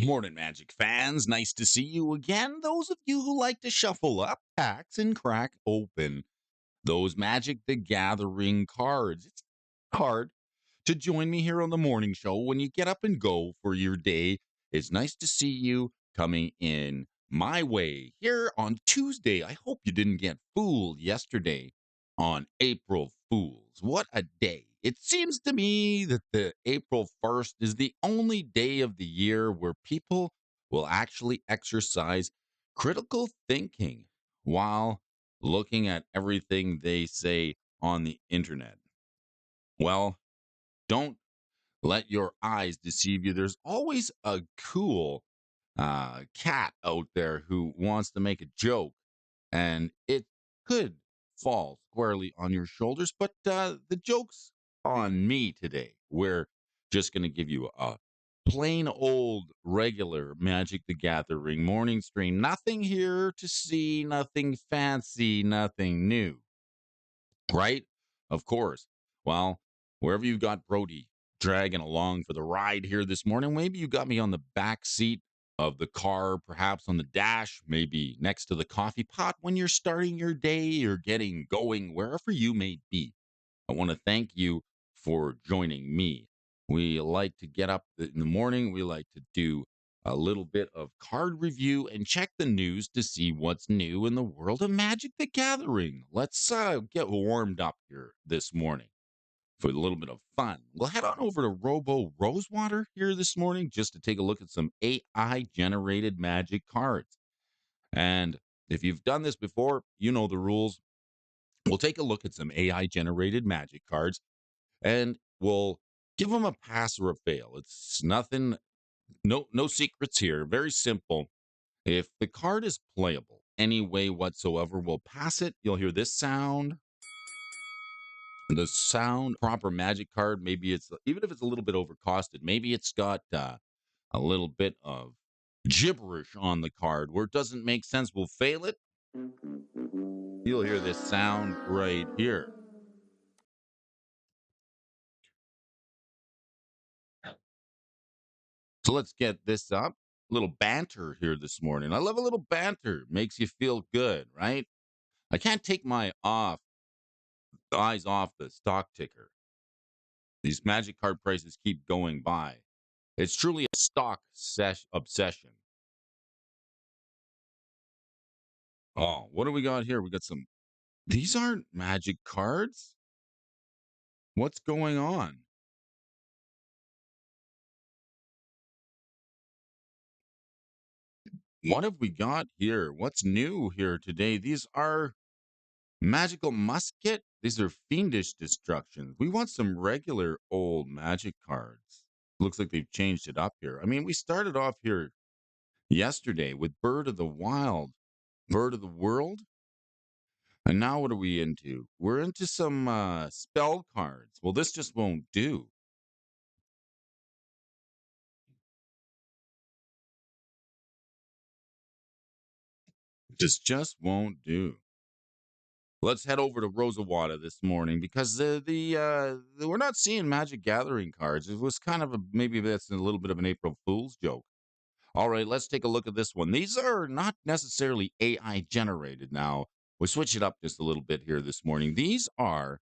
Morning, Magic fans. Nice to see you again. Those of you who like to shuffle up packs and crack open those Magic the Gathering cards. It's hard to join me here on the morning show when you get up and go for your day. It's nice to see you coming in my way here on Tuesday. I hope you didn't get fooled yesterday on April Fools. What a day. It seems to me that the April 1st is the only day of the year where people will actually exercise critical thinking while looking at everything they say on the internet. Well, don't let your eyes deceive you. There's always a cool cat out there who wants to make a joke, and it could fall squarely on your shoulders. But the joke's on me today. We're just going to give you a plain old regular Magic the Gathering morning stream. Nothing here to see, nothing fancy, nothing new, right? Of course. Well, wherever you got Brody dragging along for the ride here this morning, maybe you got me on the back seat of the car, perhaps on the dash, maybe next to the coffee pot when you're starting your day or getting going, wherever you may be. I want to thank you for joining me. We like to get up in the morning. We like to do a little bit of card review and check the news to see what's new in the world of Magic the Gathering. Let's get warmed up here this morning for a little bit of fun. We'll head on over to Robo Rosewater here this morning just to take a look at some AI generated Magic cards. And if you've done this before, you know the rules. We'll take a look at some AI generated Magic cards and we'll give them a pass or a fail. It's nothing, no secrets here. Very simple. If the card is playable any way whatsoever, we'll pass it. You'll hear this sound. The sound proper Magic card. Maybe it's even if it's a little bit overcosted. Maybe it's got a little bit of gibberish on the card where it doesn't make sense. We'll fail it. You'll hear this sound right here. So let's get this up. A little banter here this morning. I love a little banter. Makes you feel good, right? I can't take my eyes off the stock ticker. These Magic card prices keep going by. It's truly a stock obsession. Oh, what do we got here? We got some. These aren't Magic cards. What's going on? What have we got here? What's new here today? These are Magical Musket. These are Fiendish Destructions. We want some regular old Magic cards. Looks like they've changed it up here. I mean, we started off here yesterday with Bird of the Wild, Bird of the World. And now what are we into? We're into some spell cards. Well, this just won't do. This just won't do. Let's head over to Rosawada this morning because we're not seeing Magic Gathering cards. It was kind of maybe that's a little bit of an April Fool's joke. All right, let's take a look at this one. These are not necessarily AI generated now. We switch it up just a little bit here this morning. These are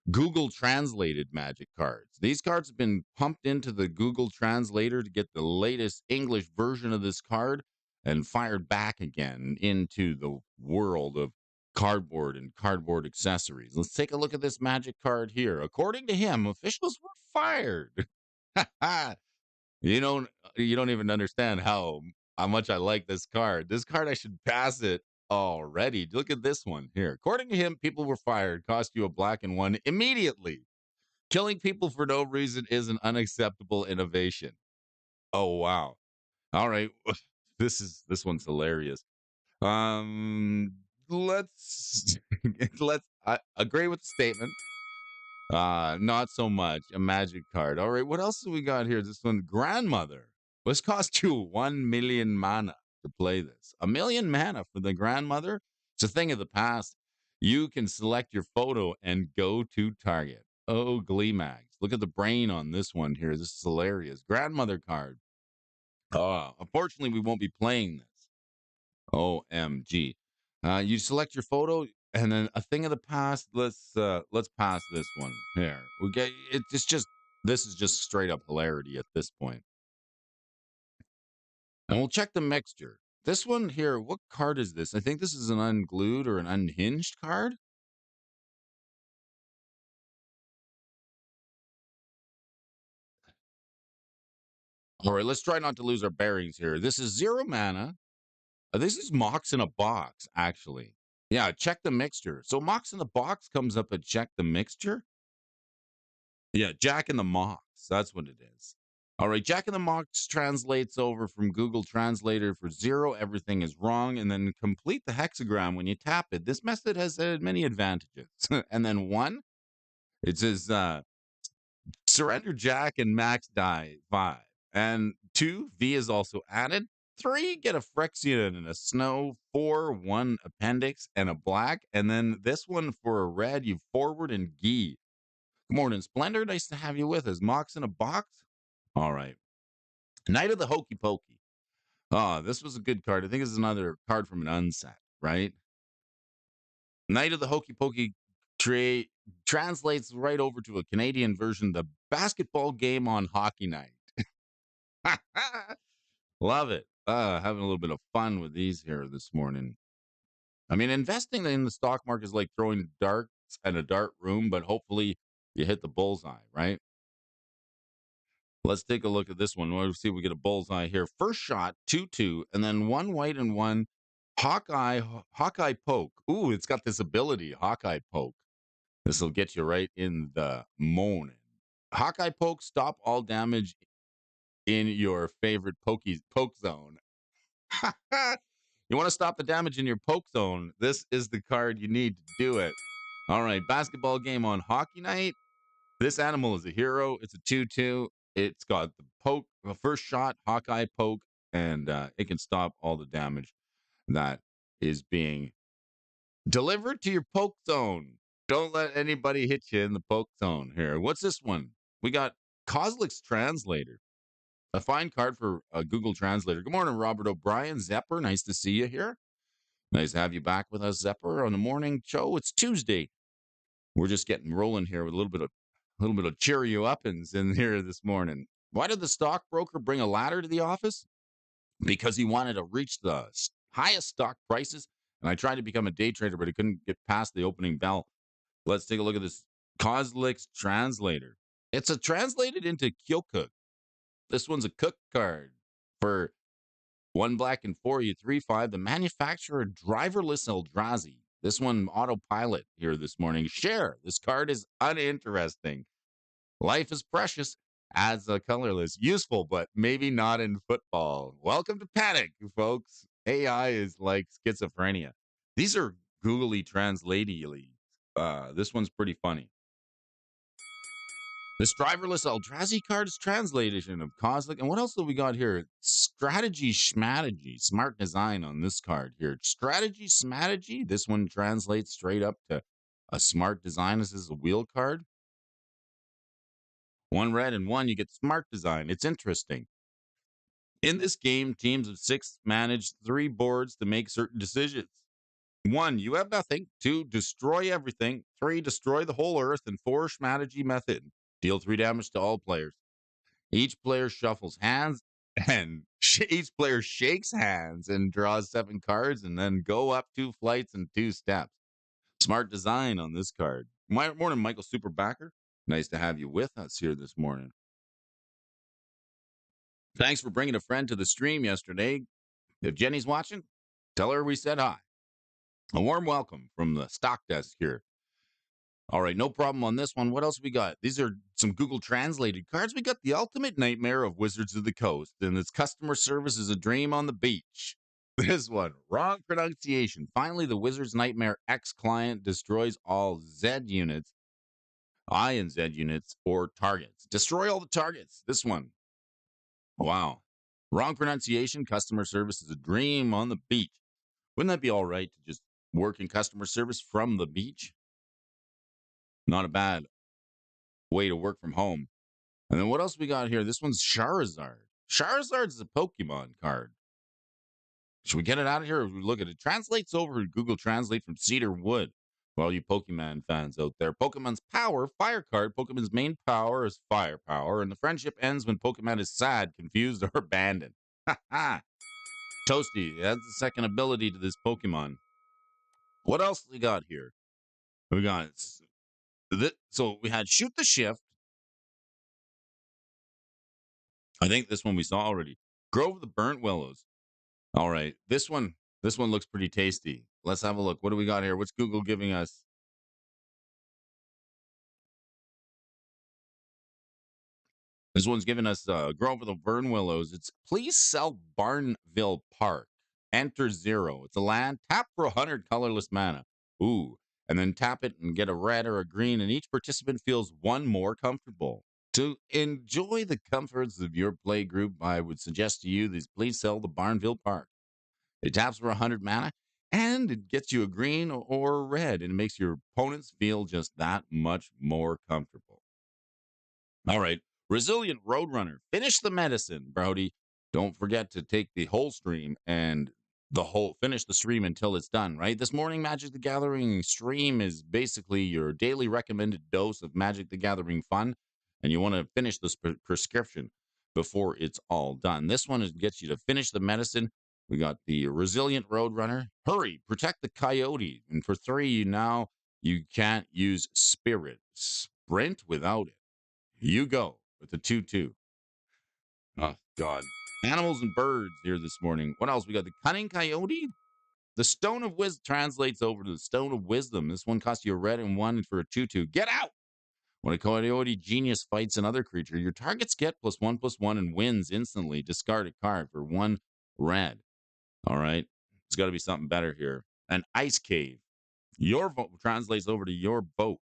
Google translated Magic cards. These cards have been pumped into the Google Translator to get the latest English version of this card and fired back again into the world of cardboard and cardboard accessories. Let's take a look at this Magic card here. According to him, officials were fired. You don't even understand how much I like this card. This card, I should pass it already. Look at this one here. According to him, people were fired. Cost you a black and one immediately. Killing people for no reason is an unacceptable innovation. Oh wow. All right. This one's hilarious. Let's let's I agree with the statement. Not so much. A Magic card. All right, what else do we got here? This one, Grandmother. This cost you 1 million mana to play this. 1 million mana for the Grandmother? It's a thing of the past. You can select your photo and go to target. Oh, Gleemags. Look at the brain on this one here. This is hilarious. Grandmother card. Unfortunately, we won't be playing this. OMG. You select your photo and then a thing of the past. Let's pass this one here. We get it's just this is just straight up hilarity at this point. And we'll check the mixture. This one here, what card is this? I think this is an unglued or an unhinged card. All right, let's try not to lose our bearings here. This is 0 mana. This is Mox in a box, actually. Yeah, check the mixture. So Mox in the box comes up at check the mixture. Yeah, Jack in the Mox. That's what it is. All right, Jack in the Mox translates over from Google Translator for 0. Everything is wrong. And then complete the hexagram when you tap it. This method has many advantages. And then 1, it says surrender Jack and max die 5. And 2, V is also added. 3, get a Phyrexian and a snow. 4, 1 appendix and a black. And then this one for a red, you forward and Gee. Good morning, Splendor. Nice to have you with us. Mox in a box. All right. Knight of the Hokey Pokey. This was a good card. I think this is another card from an unset, right? Knight of the Hokey Pokey translates right over to a Canadian version, the basketball game on Hockey Night. Love it. Having a little bit of fun with these here this morning. I mean, investing in the stock market is like throwing darts at a dart room, but hopefully you hit the bullseye, right? Let's take a look at this one. We'll see if we get a bullseye here. First shot, 2-2, and then 1 white and 1 Hawkeye poke. Ooh, it's got this ability, Hawkeye poke. This will get you right in the morning. Hawkeye poke, stop all damage in your favorite poke zone. You want to stop the damage in your poke zone? This is the card you need to do it. All right, basketball game on Hockey Night. This animal is a hero. It's a 2-2. It's got the first shot, Hawkeye poke, and it can stop all the damage that is being delivered to your poke zone. Don't let anybody hit you in the poke zone here. What's this one? We got Kozlik's Translator, a fine card for a Google Translator. Good morning, Robert O'Brien. Zepper, nice to see you here. Nice to have you back with us, Zepper, on the morning show. It's Tuesday. We're just getting rolling here with a little bit of cheer you uppins in here this morning. Why did the stockbroker bring a ladder to the office? Because he wanted to reach the highest stock prices. And I tried to become a day trader, but I couldn't get past the opening bell. Let's take a look at this Kozlik's Translator. It's a translated into Kyokuk. This one's a cook card for 1 black and 4. You 3-5. The manufacturer, driverless Eldrazi. This one, autopilot here this morning. Share. This card is uninteresting. Life is precious. Adds a colorless. Useful, but maybe not in football. Welcome to panic, folks. AI is like schizophrenia. These are googly translately. This one's pretty funny. This driverless Eldrazi card is translation of Kozlik. And what else do we got here? Strategy Schmategy. Smart design on this card here. Strategy Schmategy. This one translates straight up to a smart design. This is a wheel card. 1 red and 1, you get smart design. It's interesting. In this game, teams of 6 manage 3 boards to make certain decisions. 1, you have nothing. 2, destroy everything. 3, destroy the whole earth. And 4, Schmategy method. Deal 3 damage to all players. Each player shuffles hands, and each player shakes hands and draws 7 cards, and then go up 2 flights and 2 steps. Smart design on this card. Morning, Michael Superbacker. Nice to have you with us here this morning. Thanks for bringing a friend to the stream yesterday. If Jenny's watching, tell her we said hi. A warm welcome from the stock desk here. All right, no problem on this one. What else we got? These are some Google translated cards. We got the ultimate nightmare of Wizards of the Coast, and its customer service is a dream on the beach. This one, wrong pronunciation. Finally, the Wizards Nightmare X client destroys all Z units, I and Z units, or targets. Destroy all the targets. This one. Wow. Wrong pronunciation. Customer service is a dream on the beach. Wouldn't that be all right to just work in customer service from the beach? Not a bad way to work from home. And then what else we got here? This one's Charizard. Charizard's a Pokemon card. Should we get it out of here? Or we look at it? Translates over Google Translate from Cedar Wood. For all you Pokemon fans out there, Pokemon's power, fire card. Pokemon's main power is firepower, and the friendship ends when Pokemon is sad, confused, or abandoned. Ha ha! Toasty, that's the second ability to this Pokemon. What else we got here? We got so we had Shoot the Shift. I think this one we saw already. Grove of the Burnt Willows. All right, this one looks pretty tasty. Let's have a look. What do we got here? What's Google giving us? This one's giving us Grove of the Burn Willows. It's please sell Barnville Park. Enter 0. It's a land. Tap for 100 colorless mana. Ooh. And then tap it and get a red or a green, and each participant feels one more comfortable. To enjoy the comforts of your play group, I would suggest to you this please sell the Barnville Park. It taps for 100 mana, and it gets you a green or a red, and it makes your opponents feel just that much more comfortable. All right. Resilient Roadrunner. Finish the medicine, Brody. Don't forget to take the whole stream and finish the stream until it's done, right? This morning Magic the Gathering stream is basically your daily recommended dose of Magic the Gathering fun, and you want to finish this prescription before it's all done. This one gets you to finish the medicine. We got the Resilient Roadrunner. Hurry, protect the coyote. And for 3, now you can't use Spirit. Sprint without it. You go with the 2-2. Oh, God. Animals and birds here this morning. What else? We got the Cunning Coyote. The Stone of Wisdom translates over to the Stone of Wisdom. This one costs you a red and 1 for a 2-2. Get out! When a coyote genius fights another creature, your targets get +1/+1 and wins instantly. Discard a card for 1 red. All right. There's got to be something better here. An Ice Cave. Your vote translates over to your boat.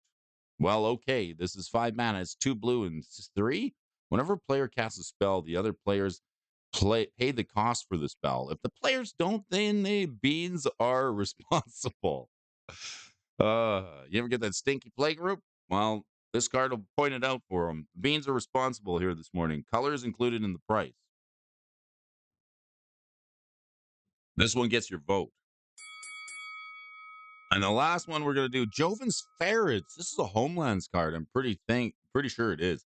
Well, okay. This is 5 mana. It's 2 blue and 3. Whenever a player casts a spell, the other players pay the cost for the spell. If the players don't, then the beans are responsible. You ever get that stinky play group? Well, this card will point it out for them. Beans are responsible here this morning. Colors included in the price. This one gets your vote. And the last one we're going to do, Joven's Ferrets. This is a Homelands card. I'm pretty sure it is.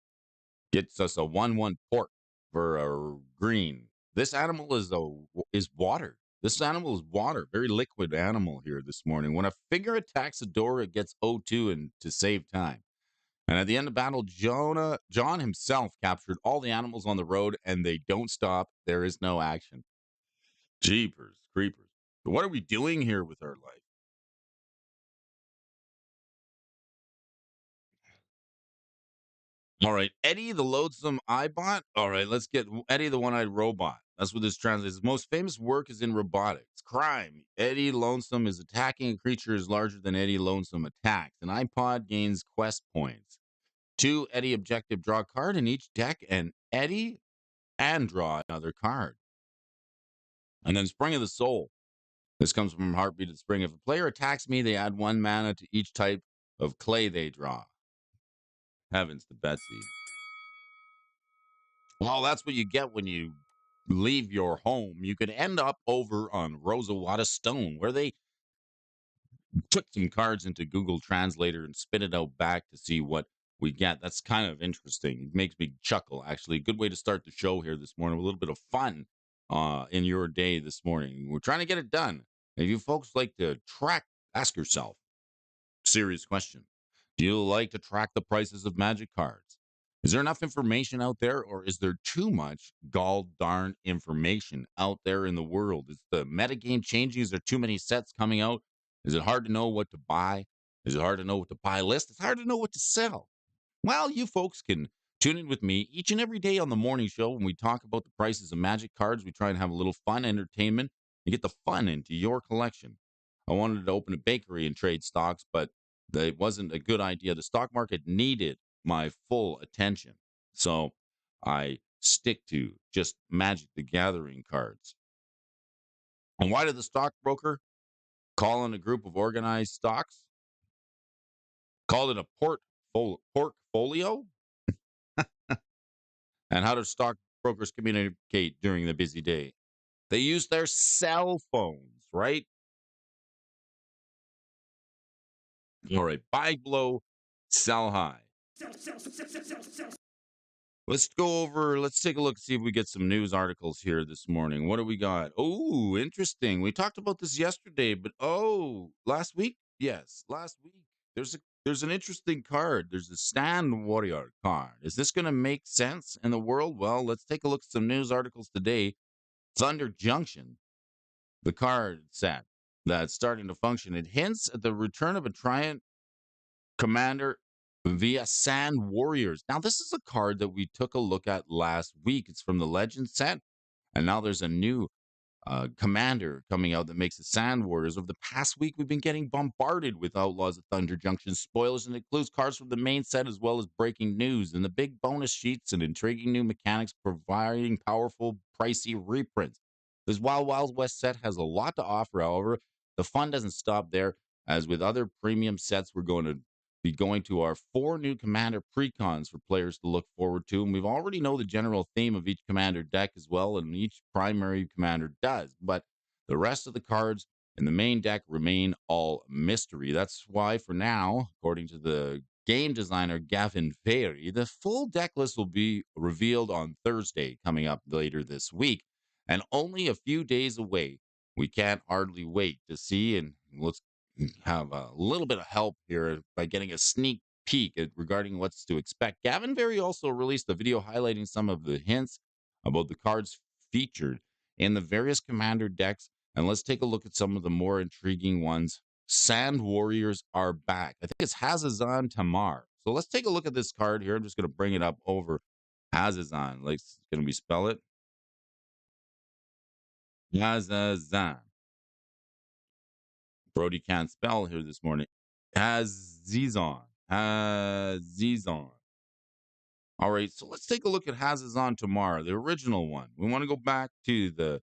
Gets us a 1/1 port for a green. This animal is water. This animal is water. Very liquid animal here this morning. When a figure attacks a door, it gets O2 and to save time. And at the end of battle, John himself captured all the animals on the road, and they don't stop. There is no action. Jeepers, creepers. What are we doing here with our life? All right, Eddie the Loathsome Eyebot. All right, let's get Eddie the One-Eyed Robot. That's what this translates. His most famous work is in robotics. Crime. Eddie Lonesome is attacking a creature is larger than Eddie Lonesome attacks. An iPod gains quest points. 2 Eddie objective, draw a card in each deck, and Eddie and draw another card. And then Spring of the Soul. This comes from Heartbeat of Spring. If a player attacks me, they add 1 mana to each type of clay they draw. Heavens to Betsy. Well, that's what you get when you leave your home. You could end up over on Rosawada Stone, where they put some cards into Google Translator and spit it out back to see what we get. That's kind of interesting. It makes me chuckle, actually. Good way to start the show here this morning. A little bit of fun in your day this morning. We're trying to get it done. If you folks like to track, ask yourself, serious question. Do you like to track the prices of Magic cards? Is there enough information out there, or is there too much gall darn information out there in the world? Is the metagame changing? Is there too many sets coming out? Is it hard to know what to buy? Is it hard to know what to buy list? It's hard to know what to sell. Well, you folks can tune in with me each and every day on the morning show when we talk about the prices of Magic cards. We try and have a little fun, entertainment, and get the fun into your collection. I wanted to open a bakery and trade stocks, but it wasn't a good idea. The stock market needed my full attention. So I stick to just Magic the Gathering cards. And why did the stockbroker call in a group of organized stocks? Called it a portfolio? And how does stock brokers communicate during the busy day? They use their cell phones, right? All right, buy low, sell high. Let's take a look, see if we get some news articles here this morning. What do we got? Oh, interesting. We talked about this yesterday, but last week? Yes, last week. There's an interesting card. There's a Stand Warrior card. Is this going to make sense in the world? Well, let's take a look at some news articles today. Thunder Junction, the card set that's starting to function. It hints at the return of a Triant commander via Sand Warriors. Now, this is a card that we took a look at last week. It's from the Legend set, and now there's a new commander coming out that makes the Sand Warriors. Over the past week, we've been getting bombarded with Outlaws of Thunder Junction spoilers, and it includes cards from the main set as well as breaking news and the big bonus sheets and intriguing new mechanics providing powerful, pricey reprints. This Wild Wild West set has a lot to offer, however. The fun doesn't stop there. As with other premium sets, we're going to be going to our 4 new commander precons for players to look forward to. And we've already know the general theme of each commander deck as well, and each primary commander does. But the rest of the cards in the main deck remain all mystery. That's why, for now, according to the game designer Gavin Ferry, the full deck list will be revealed on Thursday, coming up later this week, and only a few days away. We can't hardly wait to see, and let's have a little bit of help here by getting a sneak peek regarding what's to expect. Gavin Berry also released a video highlighting some of the hints about the cards featured in the various commander decks. And let's take a look at some of the more intriguing ones. Sand Warriors are back. I think it's Hazazan Tamar. So let's take a look at this card here. I'm just going to bring it up over Hazazan. Like, can we spell it? Hazazan. Brody can't spell here this morning. Hazizon. Hazizon. All right, so let's take a look at Hazizon tomorrow, the original one. We want to go back to the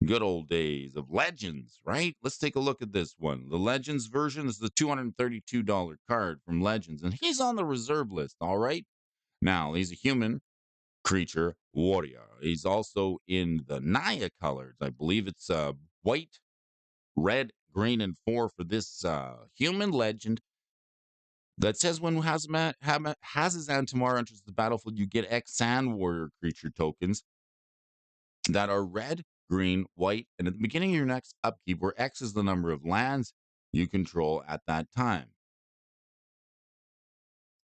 good old days of Legends, right? Let's take a look at this one. The Legends version is the $232 card from Legends, and he's on the reserve list, all right? Now, he's a human creature warrior. He's also in the Naya colors. I believe it's white, red, green, and 4 for this human legend that says when Hazazan Tamar enters the battlefield, you get X Sand Warrior creature tokens that are red, green, white, and at the beginning of your next upkeep, where X is the number of lands you control at that time.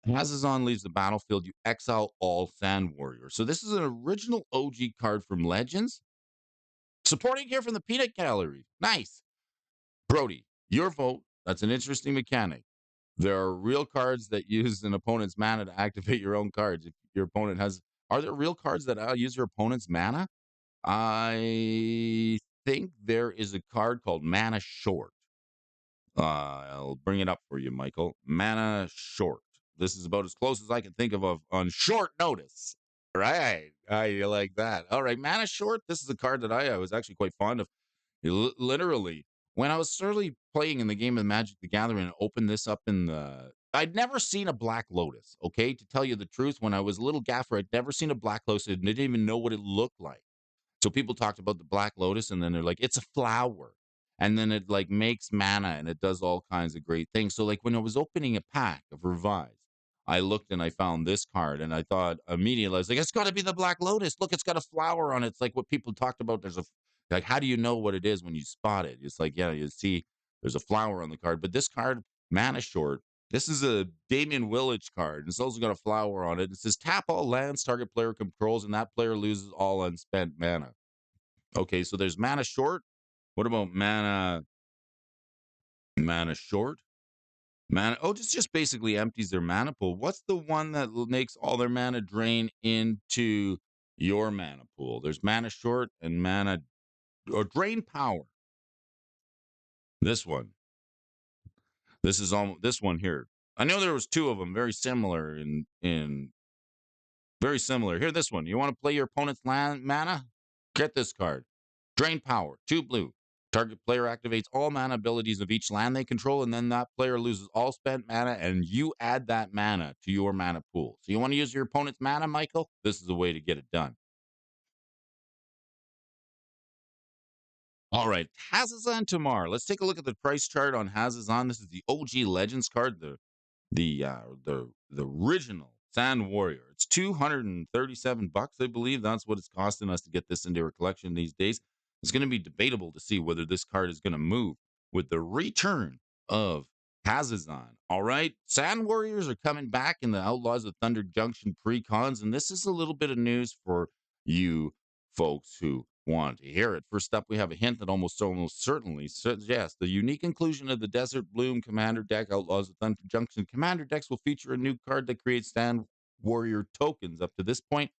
Hazazan leaves the battlefield, you exile all Sand Warriors. So this is an original OG card from Legends. Supporting here from the Peanut Gallery. Nice. Brody, your vote. That's an interesting mechanic. There are real cards that use an opponent's mana to activate your own cards. If your opponent has, are there real cards that use your opponent's mana? I think there is a card called Mana Short. I'll bring it up for you, Michael. Mana Short. This is about as close as I can think of on short notice. Right. I like that. All right. Mana Short. This is a card that I was actually quite fond of. Literally, when I was early playing in the game of Magic the Gathering and opened this up in the. I'd never seen a Black Lotus, okay? To tell you the truth, when I was a little gaffer, I'd never seen a Black Lotus and didn't even know what it looked like. So people talked about the Black Lotus, and then they're like, it's a flower. And then it like makes mana and it does all kinds of great things. So like when I was opening a pack of Revives, I looked and I found this card and I thought immediately, I was like, it's got to be the Black Lotus. Look, it's got a flower on it. It's like what people talked about. Like, how do you know what it is when you spot it? It's like, yeah, you see there's a flower on the card. But this card, Mana Short, this is a Damian Willage card. And it's also got a flower on it. It says tap all lands target player controls, and that player loses all unspent mana. Okay, so there's Mana Short. What about Mana Short? Mana, oh, just basically empties their mana pool. What's the one that makes all their mana drain into your mana pool? There's Mana Short and Mana or Drain Power. This one. This is on this one here. I know there was 2 of them very similar in very similar. Here, this one. You want to play your opponent's land mana? Get this card. Drain Power, 2 blue. Target player activates all mana abilities of each land they control, and then that player loses all spent mana, and you add that mana to your mana pool. So you want to use your opponent's mana, Michael? This is the way to get it done. All right, Hazazon Tamar. Let's take a look at the price chart on Hazazon. This is the OG Legends card, the original Sand Warrior. It's $237, I believe. That's what it's costing us to get this into our collection these days. It's going to be debatable to see whether this card is going to move with the return of Hazazon. All right, Sand Warriors are coming back in the Outlaws of Thunder Junction pre-cons, and this is a little bit of news for you folks who want to hear it. First up, we have a hint that almost certainly suggests the unique inclusion of the Desert Bloom Commander deck. Outlaws of Thunder Junction Commander decks will feature a new card that creates Sand Warrior tokens. Up to this point,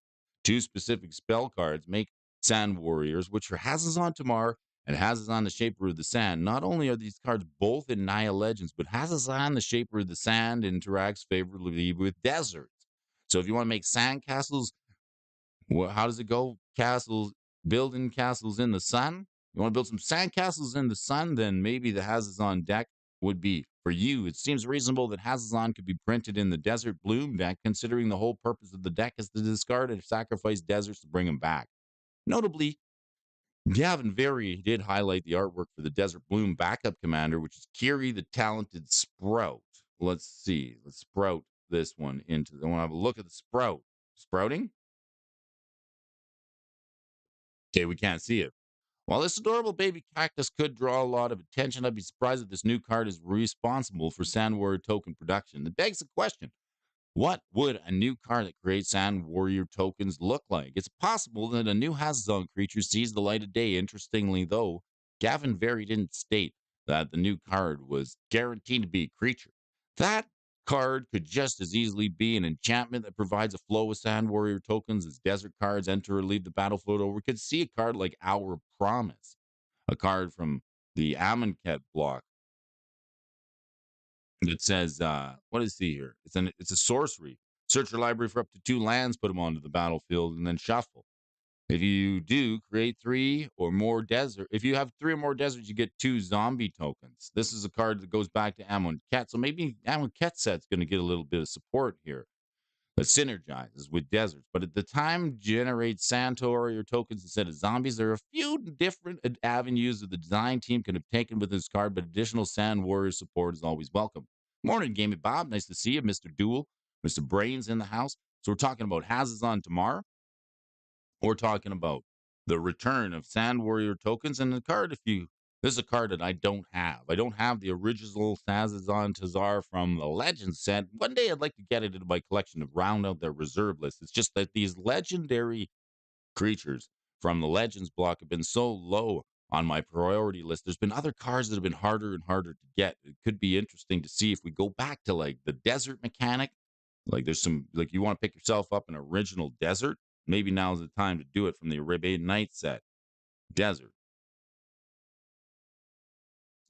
two specific spell cards make Sand Warriors, which are Hazazon Tamar and Hazazon the Shaper of the Sand. Not only are these cards both in Naya Legends, but Hazazon the Shaper of the Sand interacts favorably with deserts. So if you want to make sand castles, well, how does it go? Castles, building castles in the sun. You want to build some sand castles in the sun? Then maybe the Hazazon deck would be for you. It seems reasonable that Hazazon could be printed in the Desert Bloom deck, considering the whole purpose of the deck is to discard and sacrifice deserts to bring them back. Notably, Gavin Very did highlight the artwork for the Desert Bloom backup commander, which is Kiri the Talented Sprout. Let's see. Let's sprout this one into. I want to have a look at the sprout. Sprouting? Okay, we can't see it. While this adorable baby cactus could draw a lot of attention, I'd be surprised if this new card is responsible for Sand Warrior token production. It begs the question, what would a new card that creates Sand Warrior tokens look like? It's possible that a new Hazazon creature sees the light of day. Interestingly, though, Gavin Very didn't state that the new card was guaranteed to be a creature. That card could just as easily be an enchantment that provides a flow of Sand Warrior tokens as desert cards enter or leave the battlefield, or we could see a card like Our Promise, a card from the Amonkhet block that says, what is he here? It's a sorcery. Search your library for up to 2 lands, put them onto the battlefield, and then shuffle. If you do, create 3 or more desert. If you have 3 or more deserts, you get 2 zombie tokens. This is a card that goes back to Amonkhet, so maybe Amonkhet set's going to get a little bit of support here that synergizes with deserts. But at the time, generate Santor or tokens instead of zombies. There are a few different avenues that the design team could have taken with this card, but additional Sand Warrior support is always welcome. Morning, Gamey Bob. Nice to see you, Mr. Duel. Mr. Brains in the house. So we're talking about Hazazon tomorrow. We're talking about the return of Sand Warrior tokens and the card. This is a card that I don't have. I don't have the original Hazazon Tazar from the Legends set. One day I'd like to get it into my collection to round out their reserve list. It's just that these legendary creatures from the Legends block have been so low on my priority list. There's been other cards that have been harder and harder to get. It could be interesting to see if we go back to like the desert mechanic. Like there's some like you want to pick yourself up an original desert. Maybe now's the time to do it from the Arabian Nights set. Desert.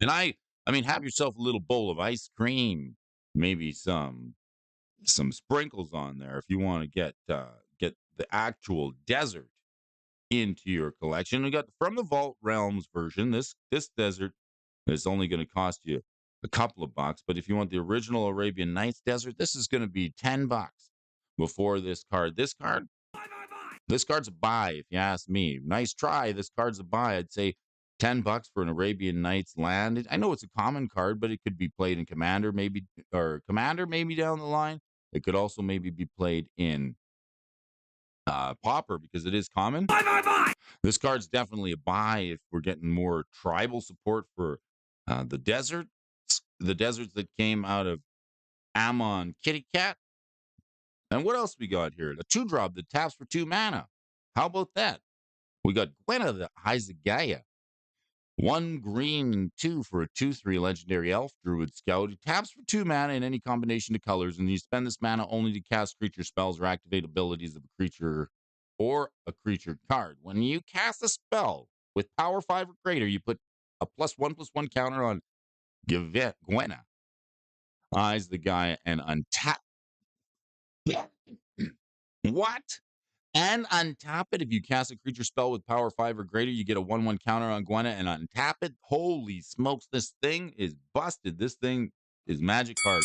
And I mean, have yourself a little bowl of ice cream, maybe some sprinkles on there if you want to get the actual desert into your collection. We got from the Vault Realms version. This desert is only going to cost you a couple of bucks, but if you want the original Arabian Nights desert, this is going to be $10 before this card. This card's a buy, if you ask me. Nice try. This card's a buy. I'd say $10 for an Arabian Nights land. I know it's a common card, but it could be played in Commander, maybe down the line. It could also maybe be played in Pauper because it is common. Buy. This card's definitely a buy if we're getting more tribal support for the deserts that came out of Amon Kitty Cat. And what else we got here? A 2-drop that taps for 2 mana. How about that? We got Gwenna the Heizagaya. 1 green and 2 for a 2/3 legendary elf druid scout. It taps for 2 mana in any combination of colors, and you spend this mana only to cast creature spells or activate abilities of a creature or a creature card. When you cast a spell with power 5 or greater, you put a +1/+1 counter on Gwenna. Eyes the guy and untap. What? And untap it. If you cast a creature spell with power 5 or greater, you get a 1/1 counter on Gwenna and untap it. Holy smokes, this thing is busted. This thing is magic card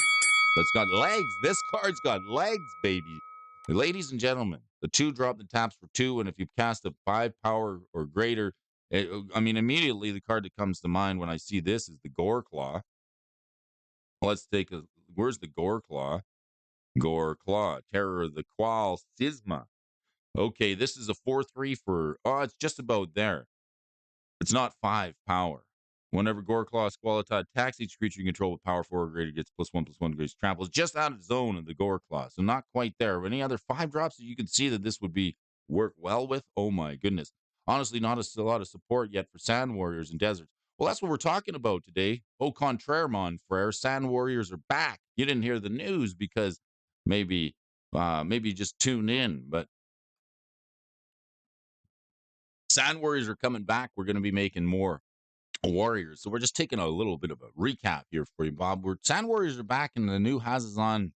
that's got legs. This card's got legs, baby. Ladies and gentlemen, the 2-drop that taps for 2, and if you cast a 5 power or greater, I mean, immediately the card that comes to mind when I see this is the Gore Claw. Let's take a. Where's the Gore Claw? Gore Claw, Terror of the Qual, Sisma. Okay, this is a 4/3 for. Oh, it's just about there. It's not 5 power. Whenever Goreclaw Squalata attacks each creature you control with power 4 or greater, gets +1/+1 degrees trample. It's just out of zone of the Goreclaw, so not quite there. Any other 5 drops that you can see that this would be work well with? Oh my goodness. Honestly, not a lot of support yet for Sand Warriors and Deserts. Well, that's what we're talking about today. Au contraire, mon frere, Sand Warriors are back. You didn't hear the news because maybe maybe just tune in, but Sand Warriors are coming back. We're going to be making more Warriors. So we're just taking a little bit of a recap here for you, Bob. Sand Warriors are back in the new Hazazon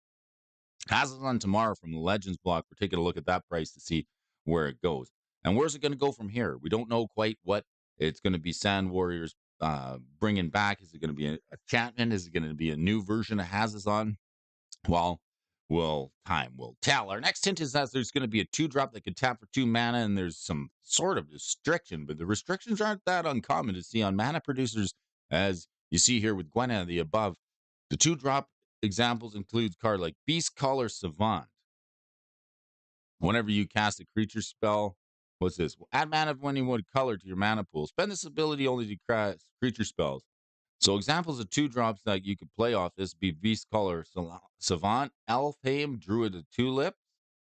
tomorrow from the Legends block. We're taking a look at that price to see where it goes. And where's it going to go from here? We don't know quite what it's going to be. Sand Warriors bringing back. Is it going to be a enchantment? Is it going to be a new version of Hazazon? Well, time will tell. Our next hint is that there's going to be a 2-drop that can tap for 2 mana, and there's some sort of restriction, but the restrictions aren't that uncommon to see on mana producers, as you see here with Gwenna, the above. The 2-drop examples include card like Beast Caller Savant. Whenever you cast a creature spell, what's this? Well, add mana of any one color to your mana pool. Spend this ability only to cast creature spells. So examples of 2-drops that you could play off this be Beast Caller Savant, Elfheim, Druid of Tulip,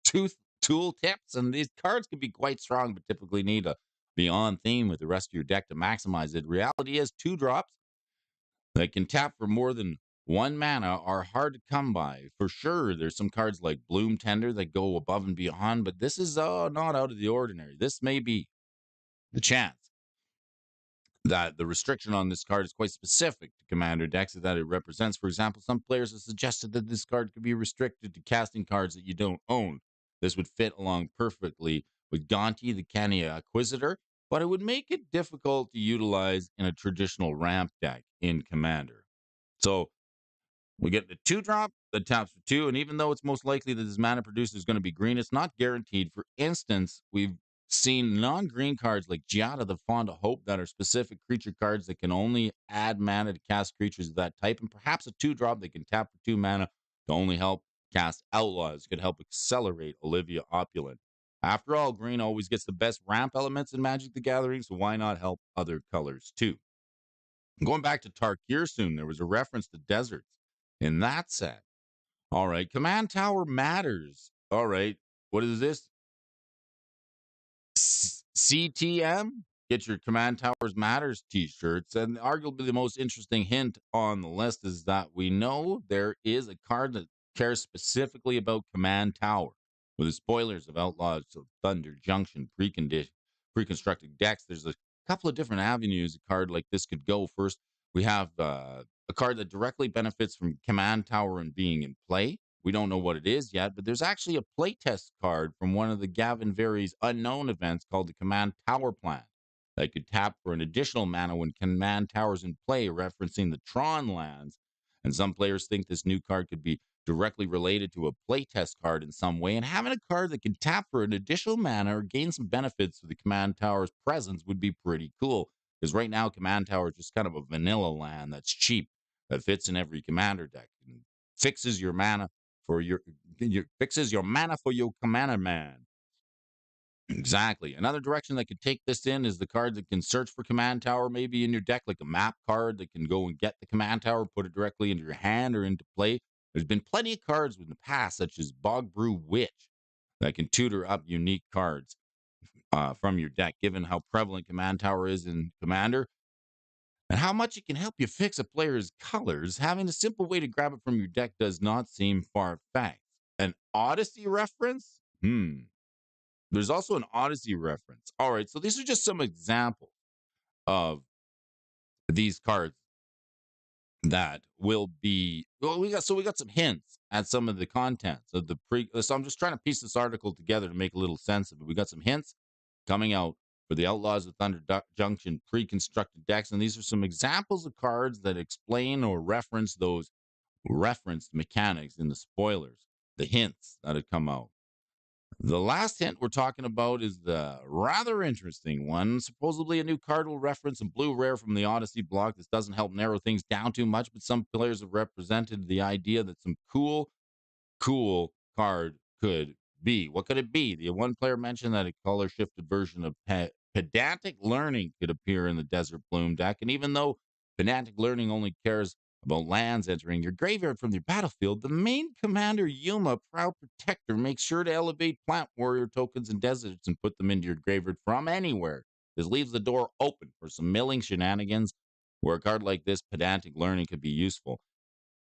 Tool Tips, and these cards can be quite strong, but typically need to be on theme with the rest of your deck to maximize it. Reality is 2-drops that can tap for more than 1 mana are hard to come by. For sure, there's some cards like Bloom Tender that go above and beyond, but this is not out of the ordinary. This may be the chance that the restriction on this card is quite specific to commander decks that it represents. For example, some players have suggested that this card could be restricted to casting cards that you don't own. This would fit along perfectly with Gonti, the Kania Acquisitor, but it would make it difficult to utilize in a traditional ramp deck in commander. So we get the 2-drop that taps for 2, and even though it's most likely that this mana producer is going to be green, it's not guaranteed. For instance, we've seen non-green cards like Giada, the Fond of Hope, that are specific creature cards that can only add mana to cast creatures of that type, and perhaps a 2-drop that can tap for 2 mana to only help cast Outlaws could help accelerate Olivia Opulent. After all, green always gets the best ramp elements in Magic the Gathering, so why not help other colors too? Going back to Tarkir soon, there was a reference to deserts in that set. All right, Command Tower matters. All right, what is this? CTM? Get your Command Towers Matters t-shirts. And arguably the most interesting hint on the list is that we know there is a card that cares specifically about Command Tower. With the spoilers of Outlaws of Thunder Junction pre-constructed decks, there's a couple of different avenues a card like this could go. First, we have a card that directly benefits from Command Tower and being in play. We don't know what it is yet, but there's actually a playtest card from one of the Gavin Very's unknown events called the Command Tower Plan that could tap for an additional mana when Command Tower's in play, referencing the Tron lands. And some players think this new card could be directly related to a playtest card in some way, and having a card that can tap for an additional mana or gain some benefits to the Command Tower's presence would be pretty cool. Because right now, Command Tower is just kind of a vanilla land that's cheap, that fits in every commander deck and fixes your mana for your mana for your commander man. Exactly. Another direction that could take this in is the card that can search for Command Tower, maybe in your deck, like a map card that can go and get the Command Tower, put it directly into your hand or into play. There's been plenty of cards in the past, such as Bog Brew Witch, that can tutor up unique cards from your deck, given how prevalent Command Tower is in Commander and how much it can help you fix a player's colors. Having a simple way to grab it from your deck does not seem far-fetched. An Odyssey reference? There's also an Odyssey reference. All right, so these are just some examples of these cards that will be. Well, we got some hints at some of the contents of the pre. So I'm just trying to piece this article together to make a little sense of it. We got some hints coming out for the Outlaws of Thunder Junction pre-constructed decks, and these are some examples of cards that explain or reference those referenced mechanics in the spoilers, the hints that have come out. The last hint we're talking about is the rather interesting one. Supposedly, a new card will reference a blue rare from the Odyssey block. This doesn't help narrow things down too much, but some players have represented the idea that some cool card could be. What could it be? The one player mentioned that a color shifted version of pedantic learning could appear in the Desert Bloom deck. And even though pedantic learning only cares about lands entering your graveyard from your battlefield, the main commander Yuma, Proud Protector, makes sure to elevate plant warrior tokens and deserts and put them into your graveyard from anywhere. This leaves the door open for some milling shenanigans where a card like this, pedantic learning, could be useful.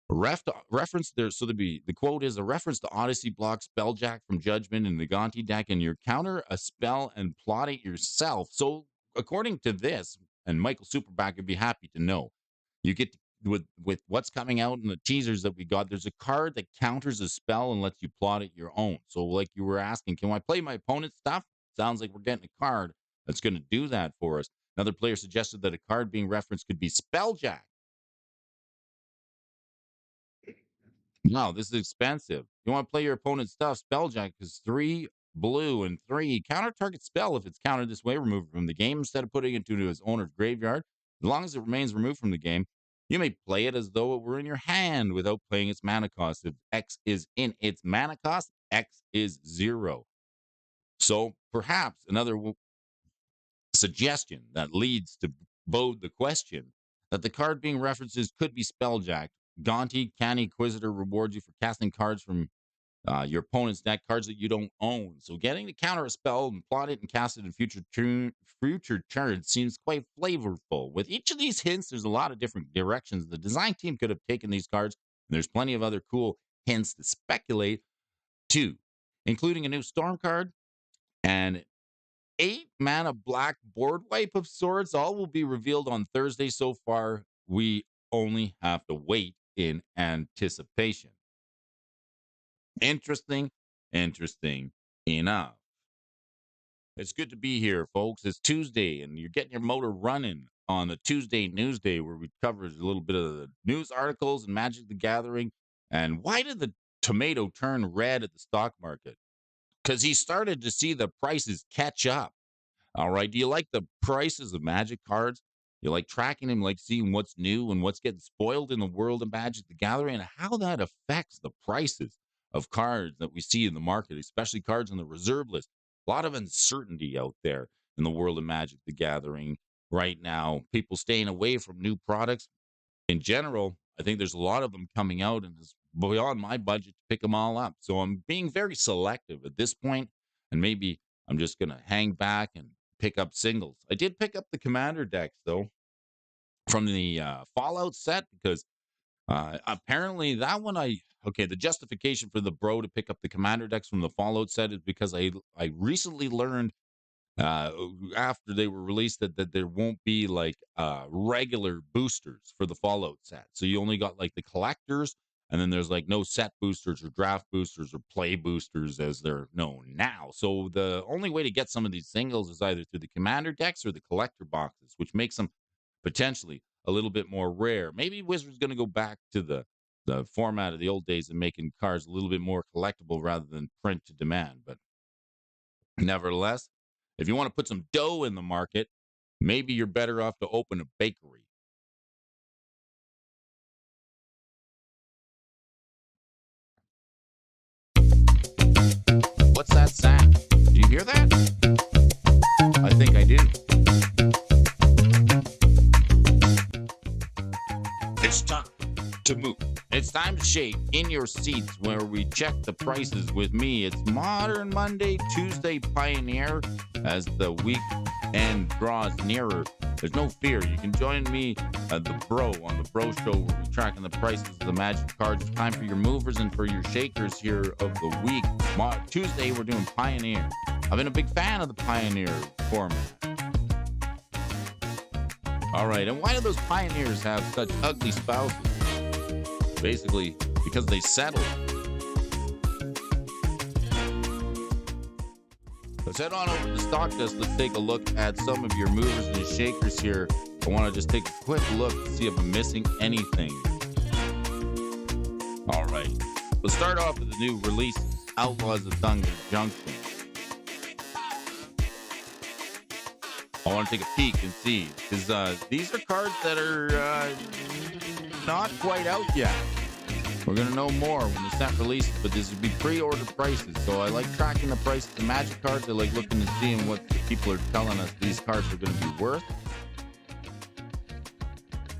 Reference there, so the quote is a reference to Odyssey block Spelljack from Judgment in the Gonti deck, and you counter a spell and plot it yourself. So, according to this, and Michael Superback would be happy to know, you get with what's coming out in the teasers that we got. There's a card that counters a spell and lets you plot it your own. So, like you were asking, can I play my opponent's stuff? Sounds like we're getting a card that's going to do that for us. Another player suggested that a card being referenced could be Spelljack. No, this is expensive. You want to play your opponent's stuff, Spelljack is 3 blue and 3. Counter target spell if it's countered this way, remove it from the game instead of putting it into his owner's graveyard. As long as it remains removed from the game, you may play it as though it were in your hand without playing its mana cost. If X is in its mana cost, X is 0. So perhaps another suggestion that leads to bode the question that the card being references could be Spelljack. Gonti, Canny Inquisitor rewards you for casting cards from your opponent's deck, cards that you don't own. So getting to counter a spell and plot it and cast it in future turns seems quite flavorful. With each of these hints, there's a lot of different directions the design team could have taken these cards, and there's plenty of other cool hints to speculate too, including a new Storm card and 8 mana black board wipe of sorts. All will be revealed on Thursday. So far, we only have to wait in anticipation. Interesting enough. It's good to be here, folks. It's Tuesday, and you're getting your motor running on the Tuesday News Day, where we cover a little bit of the news articles and Magic the Gathering. And why did the tomato turn red at the stock market? Because he started to see the prices catch up. All right. Do you like the prices of Magic cards? You like tracking them, like seeing what's new and what's getting spoiled in the world of Magic the Gathering and how that affects the prices of cards that we see in the market, especially cards on the reserve list. A lot of uncertainty out there in the world of Magic the Gathering right now. People staying away from new products. In general, I think there's a lot of them coming out, and it's beyond my budget to pick them all up. So I'm being very selective at this point, and maybe I'm just going to hang back and pick up singles. I did pick up the Commander decks, though, from the Fallout set, because apparently that one the justification for the bro to pick up the Commander decks from the Fallout set is because I recently learned after they were released that there won't be like regular boosters for the Fallout set. So you only got like the collectors, and then there's like no set boosters or draft boosters or play boosters as they're known now. So the only way to get some of these singles is either through the Commander decks or the collector boxes, which makes them potentially a little bit more rare. Maybe Wizards going to go back to the format of the old days and making cards a little bit more collectible rather than print to demand. But nevertheless, if you want to put some dough in the market, maybe you're better off to open a bakery. What's that sound? Do you hear that? I think I do. It's time to move. It's time to shake in your seats where we check the prices with me. It's Modern Monday, Tuesday Pioneer as the weekend draws nearer. There's no fear. You can join me at the Bro on the Bro Show where we're tracking the prices of the Magic cards. It's time for your movers and for your shakers here of the week. Tuesday, we're doing Pioneer. I've been a big fan of the Pioneer format. All right, and why do those Pioneers have such ugly spouses? Basically, because they settle. Let's head on over to Stock Desk. Let's take a look at some of your movers and shakers here. I want to just take a quick look to see if I'm missing anything. All right. Let's start off with the new release Outlaws of Thunder Junction. I want to take a peek and see, because these are cards that are not quite out yet. We're going to know more when the set releases, but this would be pre-order prices. So I like tracking the prices of Magic cards. I like looking and seeing what the people are telling us these cards are going to be worth.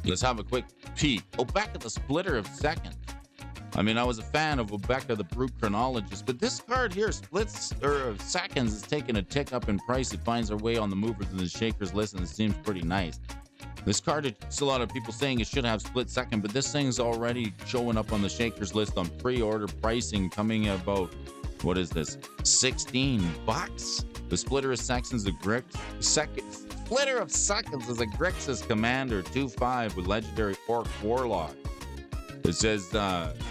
Let's have a quick peek. Obeka, the Splitter of Seconds. I mean, I was a fan of Obeka, the Brute Chronologist, but this card here, Splits or Seconds, is taking a tick up in price. It finds our way on the movers and the shakers list, and it seems pretty nice. This card, it's a lot of people saying it should have split second, but this thing's already showing up on the shakers list on pre-order pricing, coming about, what is this, $16? The Splitter of Seconds, Splitter of Seconds is a Grixis commander, 2/5 with legendary Orc Warlock. It says,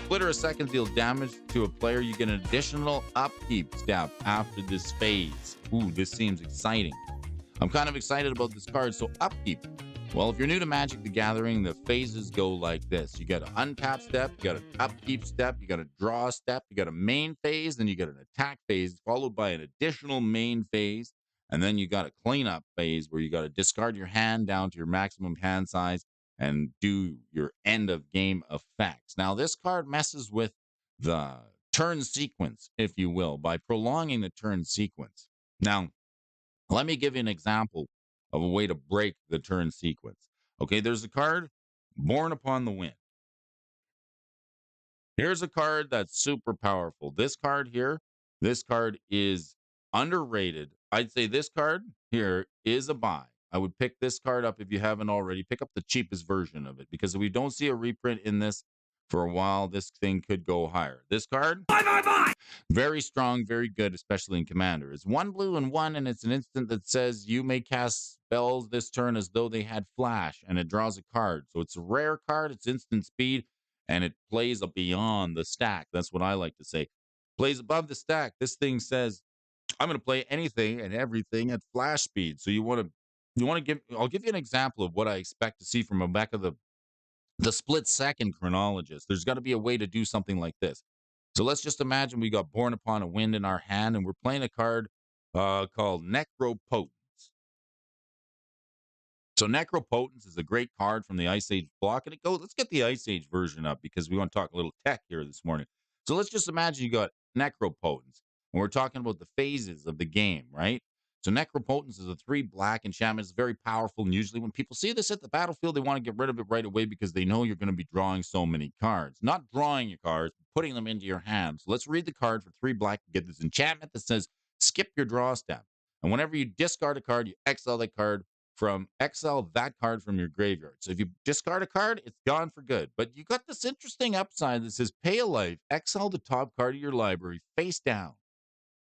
Splitter of Seconds deals damage to a player. You get an additional upkeep step after this phase. Ooh, this seems exciting. I'm kind of excited about this card. So upkeep. Well, if you're new to Magic the Gathering, the phases go like this. You got an untap step, you got an upkeep step, you got a draw step, you got a main phase, then you got an attack phase, followed by an additional main phase, and then you got a cleanup phase where you got to discard your hand down to your maximum hand size and do your end of game effects. Now, this card messes with the turn sequence, if you will, by prolonging the turn sequence. Now, let me give you an example of a way to break the turn sequence. Okay, there's a card, Born Upon the Wind. Here's a card that's super powerful. This card here, this card is underrated. I'd say this card here is a buy. I would pick this card up if you haven't already. Pick up the cheapest version of it, because if we don't see a reprint in this for a while, this thing could go higher. This card, very strong, very good, especially in Commander. It's 1 blue and 1, and it's an instant that says you may cast spells this turn as though they had flash, and it draws a card. So it's a rare card, it's instant speed, and it plays beyond the stack. That's what I like to say. Plays above the stack. This thing says, I'm going to play anything and everything at flash speed. So I'll give you an example of what I expect to see from Obeka, the split second chronologist. There's got to be a way to do something like this. So let's just imagine we got Born Upon a Wind in our hand, and we're playing a card called Necropotence. So Necropotence is a great card from the Ice Age block, and it goes. Let's get the Ice Age version up because we want to talk a little tech here this morning. So let's just imagine you got Necropotence, and we're talking about the phases of the game, right? So Necropotence is a 3 black enchantment. It's very powerful, and usually when people see this at the battlefield, they want to get rid of it right away because they know you're going to be drawing so many cards. Not drawing your cards, but putting them into your hand. So let's read the card for 3 black to get this enchantment that says skip your draw step. And whenever you discard a card, you exile that card from your graveyard. So if you discard a card, it's gone for good. But you got this interesting upside that says pay a life, exile the top card of your library face down.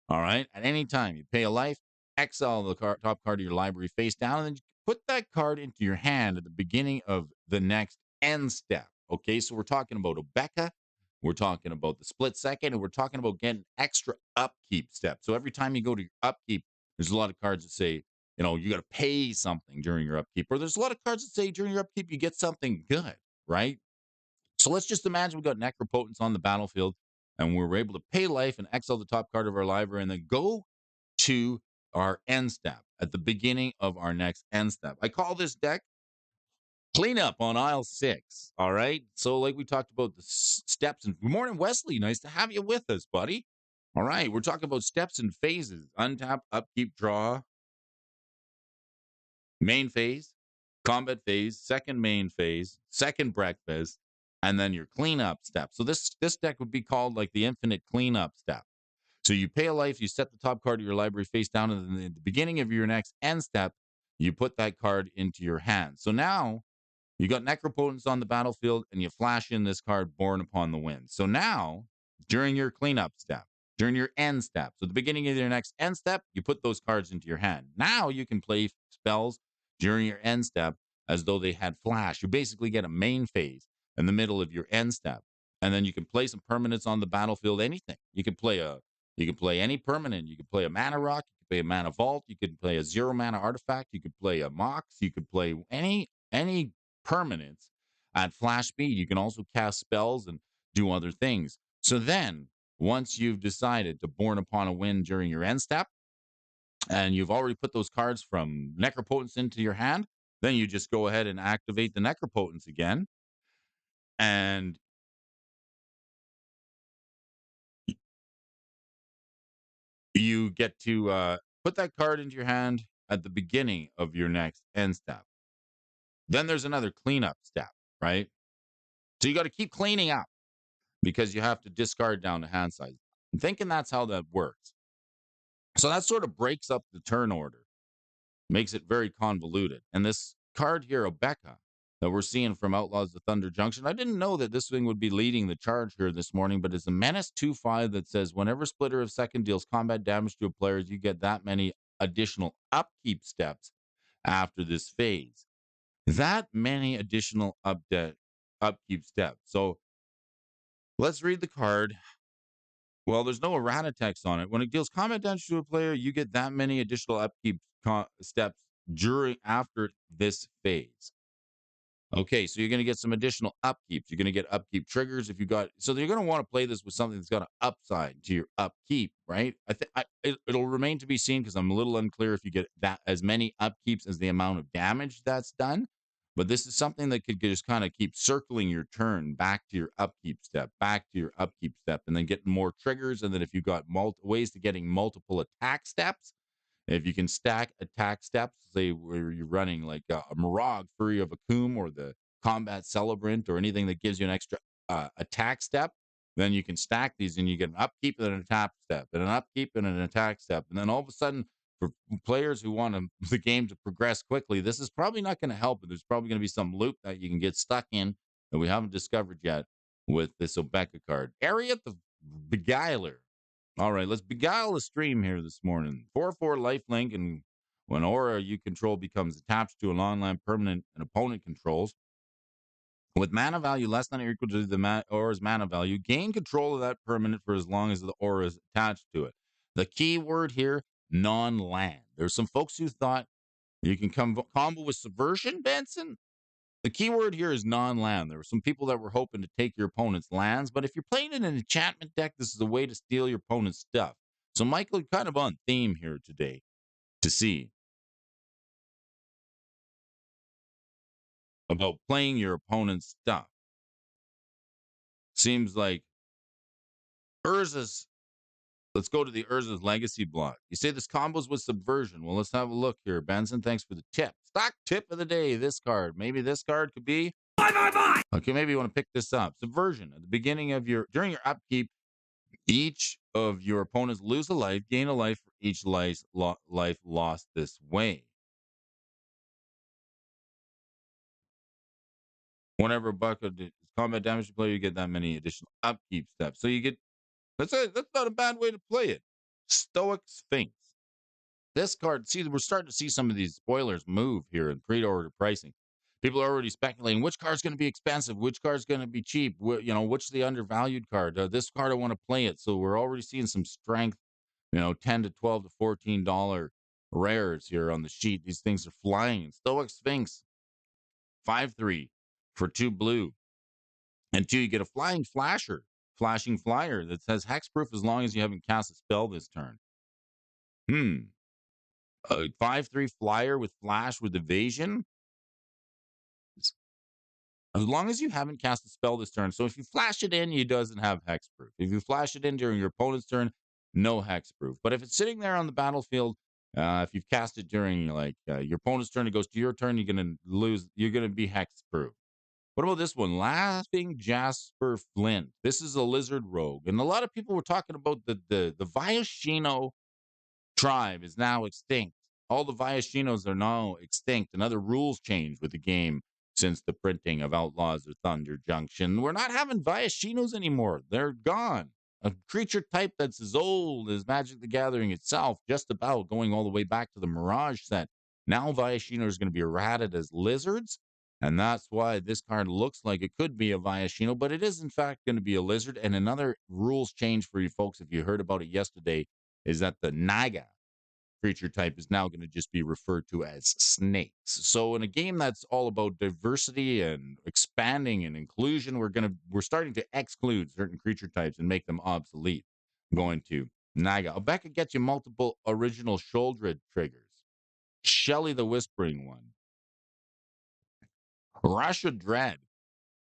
All right. At any time, you pay a life, exile the top card of your library face down, and then you put that card into your hand at the beginning of the next end step. Okay. So we're talking about Obeka, we're talking about the split second, and we're talking about getting extra upkeep steps. So every time you go to your upkeep, there's a lot of cards that say, you got to pay something during your upkeep. Or there's a lot of cards that say during your upkeep, you get something good, right? So let's just imagine we got Necropotence on the battlefield, and we're able to pay life and exile the top card of our library, and then go to our end step at the beginning of our next end step. I call this deck Cleanup on aisle 6. All right. So like we talked about the steps, and good morning, Wesley. Nice to have you with us, buddy. All right. We're talking about steps and phases. Untap, upkeep, draw. Main phase, combat phase, second main phase, second breakfast, and then your cleanup step. So this deck would be called like the infinite cleanup step. So you pay a life, you set the top card of your library face down, and then at the beginning of your next end step, you put that card into your hand. So now you got Necropotence on the battlefield, and you flash in this card, Born Upon the Wind. So now, during your cleanup step, during your end step, so the beginning of your next end step, you put those cards into your hand. Now you can play spells during your end step as though they had flash. You basically get a main phase in the middle of your end step, and then you can play some permanents on the battlefield. Anything you can play any permanent. You can play a mana rock. You can play a mana vault. You can play a 0 mana artifact. You could play a mox. You could play any permanents at flash speed. You can also cast spells and do other things. So then once you've decided to born upon a win during your end step, and you've already put those cards from Necropotence into your hand, then you just go ahead and activate the Necropotence again, and you get to put that card into your hand at the beginning of your next end step. Then there's another cleanup step, right? So you got to keep cleaning up because you have to discard down to hand size. I'm thinking that's how that works. So that sort of breaks up the turn order, makes it very convoluted. And this card here, Obeka, that we're seeing from Outlaws of Thunder Junction, I didn't know that this thing would be leading the charge here this morning, but it's a Menace 2/5 that says whenever Splitter of Second deals combat damage to a player, you get that many additional upkeep steps after this phase. That many additional upkeep steps. So let's read the card. Well, there's no errata text on it. When it deals combat damage to a player, you get that many additional upkeep steps after this phase. Okay, so you're going to get some additional upkeeps. You're going to get upkeep triggers if you got. So you're going to want to play this with something that's got an upside to your upkeep, right? I think it'll remain to be seen because I'm a little unclear if you get that as many upkeeps as the amount of damage that's done. But this is something that could just kind of keep circling your turn back to your upkeep step, back to your upkeep step, and then getting more triggers. And then if you've got ways to getting multiple attack steps, if you can stack attack steps, say where you're running like a Mirage, Fury of Akum, or the Combat Celebrant, or anything that gives you an extra attack step, then you can stack these and you get an upkeep and an attack step, and an upkeep and an attack step. And then all of a sudden, for players who want the game to progress quickly, this is probably not going to help. There's probably going to be some loop that you can get stuck in that we haven't discovered yet with this Obeka card. Ariat the Beguiler. All right, let's beguile the stream here this morning. 4/4 lifelink, and when aura you control becomes attached to an online permanent an opponent controls, with mana value less than or equal to the aura's mana value, gain control of that permanent for as long as the aura is attached to it. The key word here, non-land. There's some folks who thought you can combo with Subversion, Benson. The keyword here is non-land. There were some people that were hoping to take your opponent's lands, but if you're playing in an enchantment deck, this is a way to steal your opponent's stuff. So, Michael, kind of on theme here today to see about playing your opponent's stuff. Seems like Urza's. Let's go to the Urza's Legacy block. You say this combos with Subversion. Well, let's have a look here. Benson, thanks for the tip. Stock tip of the day, this card. Maybe this card could be. Bye. Okay, maybe you want to pick this up. Subversion. At the beginning of during your upkeep, each of your opponents lose a life, gain a life for each life lost this way. Whenever a buck of combat damage to player, you get that many additional upkeep steps. So you get that's not a bad way to play it. Stoic Sphinx. This card, see, we're starting to see some of these spoilers move here in pre-order pricing. People are already speculating which card's going to be expensive, which card's going to be cheap, which the undervalued card. This card I want to play it. So we're already seeing some strength, $10 to $12 to $14 rares here on the sheet. These things are flying. Stoic Sphinx, 5/3 for 2 blue. And 2, you get a flashing flyer that says hexproof as long as you haven't cast a spell this turn. A 5/3 flyer with flash with evasion. As long as you haven't cast a spell this turn. So if you flash it in, it doesn't have hexproof. If you flash it in during your opponent's turn, no hexproof. But if it's sitting there on the battlefield, if you've cast it during your opponent's turn, it goes to your turn, you're gonna lose. You're gonna be hexproof. What about this one? Laughing Jasper Flint. This is a lizard rogue, and a lot of people were talking about the Viashino tribe is now extinct. All the Viashinos are now extinct, and other rules changed with the game since the printing of Outlaws of Thunder Junction. We're not having Viashinos anymore. They're gone. A creature type that's as old as Magic the Gathering itself, just about going all the way back to the Mirage set. Now Viashino is going to be errated as lizards, and that's why this card looks like it could be a Viashino, but it is in fact going to be a lizard. And another rules change for you folks, if you heard about it yesterday, is that the Naga creature type is now going to just be referred to as snakes. So in a game that's all about diversity and expanding and inclusion, we're starting to exclude certain creature types and make them obsolete. going to Naga. Becca gets you multiple original Sholdred triggers. Shelly the Whispering One. Rasha Dread.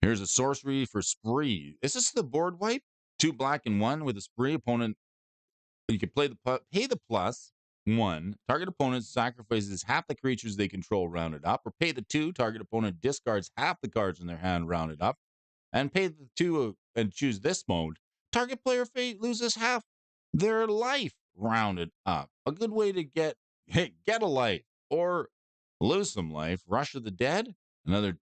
Here's a sorcery for Spree. Is this the board wipe? 2 black and 1 with a Spree. Opponent, you can pay the plus 1. Target opponent sacrifices half the creatures they control rounded up, or pay the 2. Target opponent discards half the cards in their hand rounded up, and pay the 2 and choose this mode. Target player loses half their life rounded up. A good way to get a life or lose some life. Rush of the Dead, another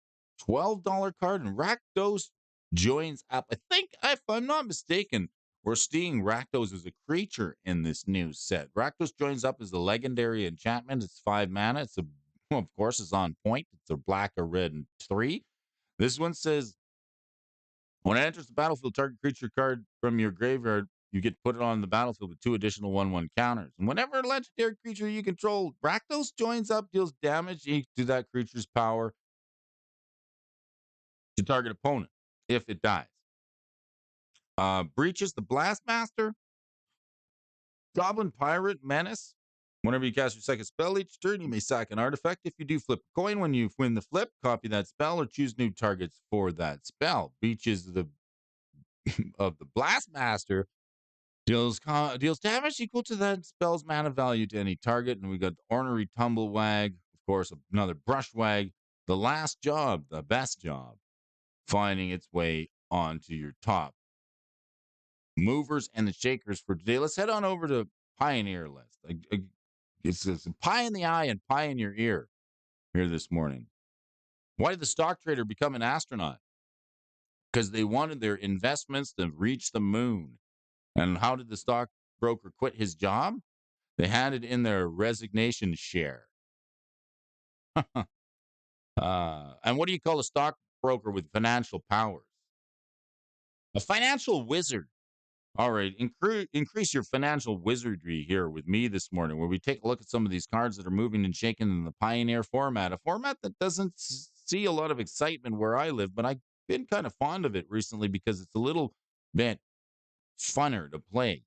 $12 card, and Rakdos joins up. I think, if I'm not mistaken, we're seeing Rakdos as a creature in this new set. Rakdos joins up as a legendary enchantment. It's 5 mana. Of course, it's on point. It's a black, a red, and 3. This one says, when it enters the battlefield, target creature card from your graveyard, you get to put it on the battlefield with 2 additional 1/1 counters. And whenever a legendary creature you control, Rakdos joins up, deals damage to that creature's power to target opponent if it dies. Breaches the Blastmaster, Goblin Pirate Menace. Whenever you cast your second spell each turn, you may sack an artifact. If you do flip a coin, when you win the flip, copy that spell or choose new targets for that spell. Breaches of the Blastmaster deals damage equal to that spell's mana value to any target. And we got the Ornery Tumblewag, of course, another Brushwag. The last job, the best job, finding its way onto your top movers and the shakers for today. Let's head on over to Pioneer List. It's a pie in the eye and pie in your ear here this morning. Why did the stock trader become an astronaut? Because they wanted their investments to reach the moon. And how did the stockbroker quit his job? They handed in their resignation share. And what do you call a stockbroker with financial powers? A financial wizard. All right, increase your financial wizardry here with me this morning, where we take a look at some of these cards that are moving and shaking in the Pioneer format, a format that doesn't see a lot of excitement where I live, but I've been kind of fond of it recently because it's a little bit funner to play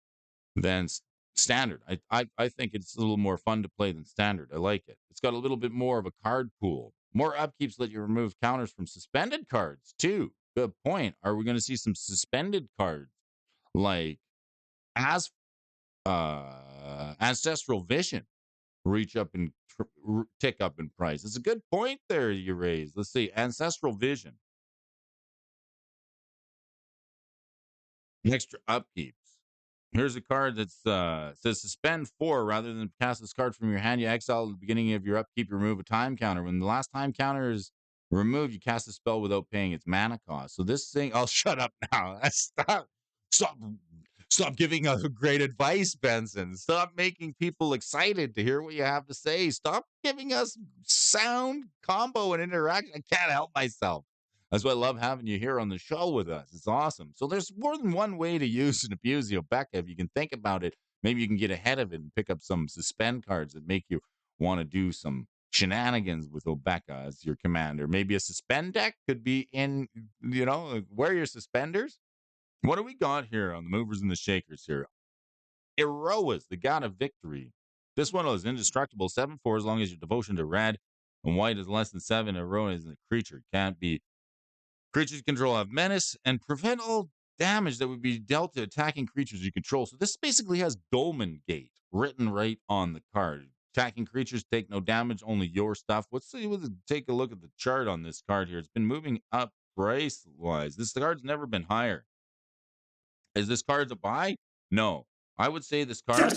than standard. I think it's a little more fun to play than standard. I like it. It's got a little bit more of a card pool. More upkeeps let you remove counters from suspended cards, too. Good point. Are we going to see some suspended cards like as Ancestral Vision reach up and tick up in price? It's a good point there you raised. Let's see. Ancestral Vision. Extra upkeeps. Here's a card that's says suspend 4 rather than cast this card from your hand. You exile at the beginning of your upkeep. You remove a time counter. When the last time counter is removed, you cast a spell without paying its mana cost. So this thing, I'll shut up now. Stop giving us great advice, Benson. Stop making people excited to hear what you have to say. Stop giving us sound combo and interaction. I can't help myself. That's why I love having you here on the show with us. It's awesome. So there's more than one way to use and abuse the Obeka. If you can think about it, maybe you can get ahead of it and pick up some suspend cards that make you want to do some shenanigans with Obeka as your commander. Maybe a suspend deck could be in, wear your suspenders. What do we got here on the movers and the shakers here? Eroas, the god of victory. This one is indestructible. 7/4 as long as your devotion to red and white is less than 7. Eroa is a creature. Can't be. Creatures control have menace and prevent all damage that would be dealt to attacking creatures you control. So this basically has Dolmen Gate written right on the card. Attacking creatures take no damage, only your stuff. Let's take a look at the chart on this card here. It's been moving up price-wise. This card's never been higher. Is this card a buy? No. I would say this card...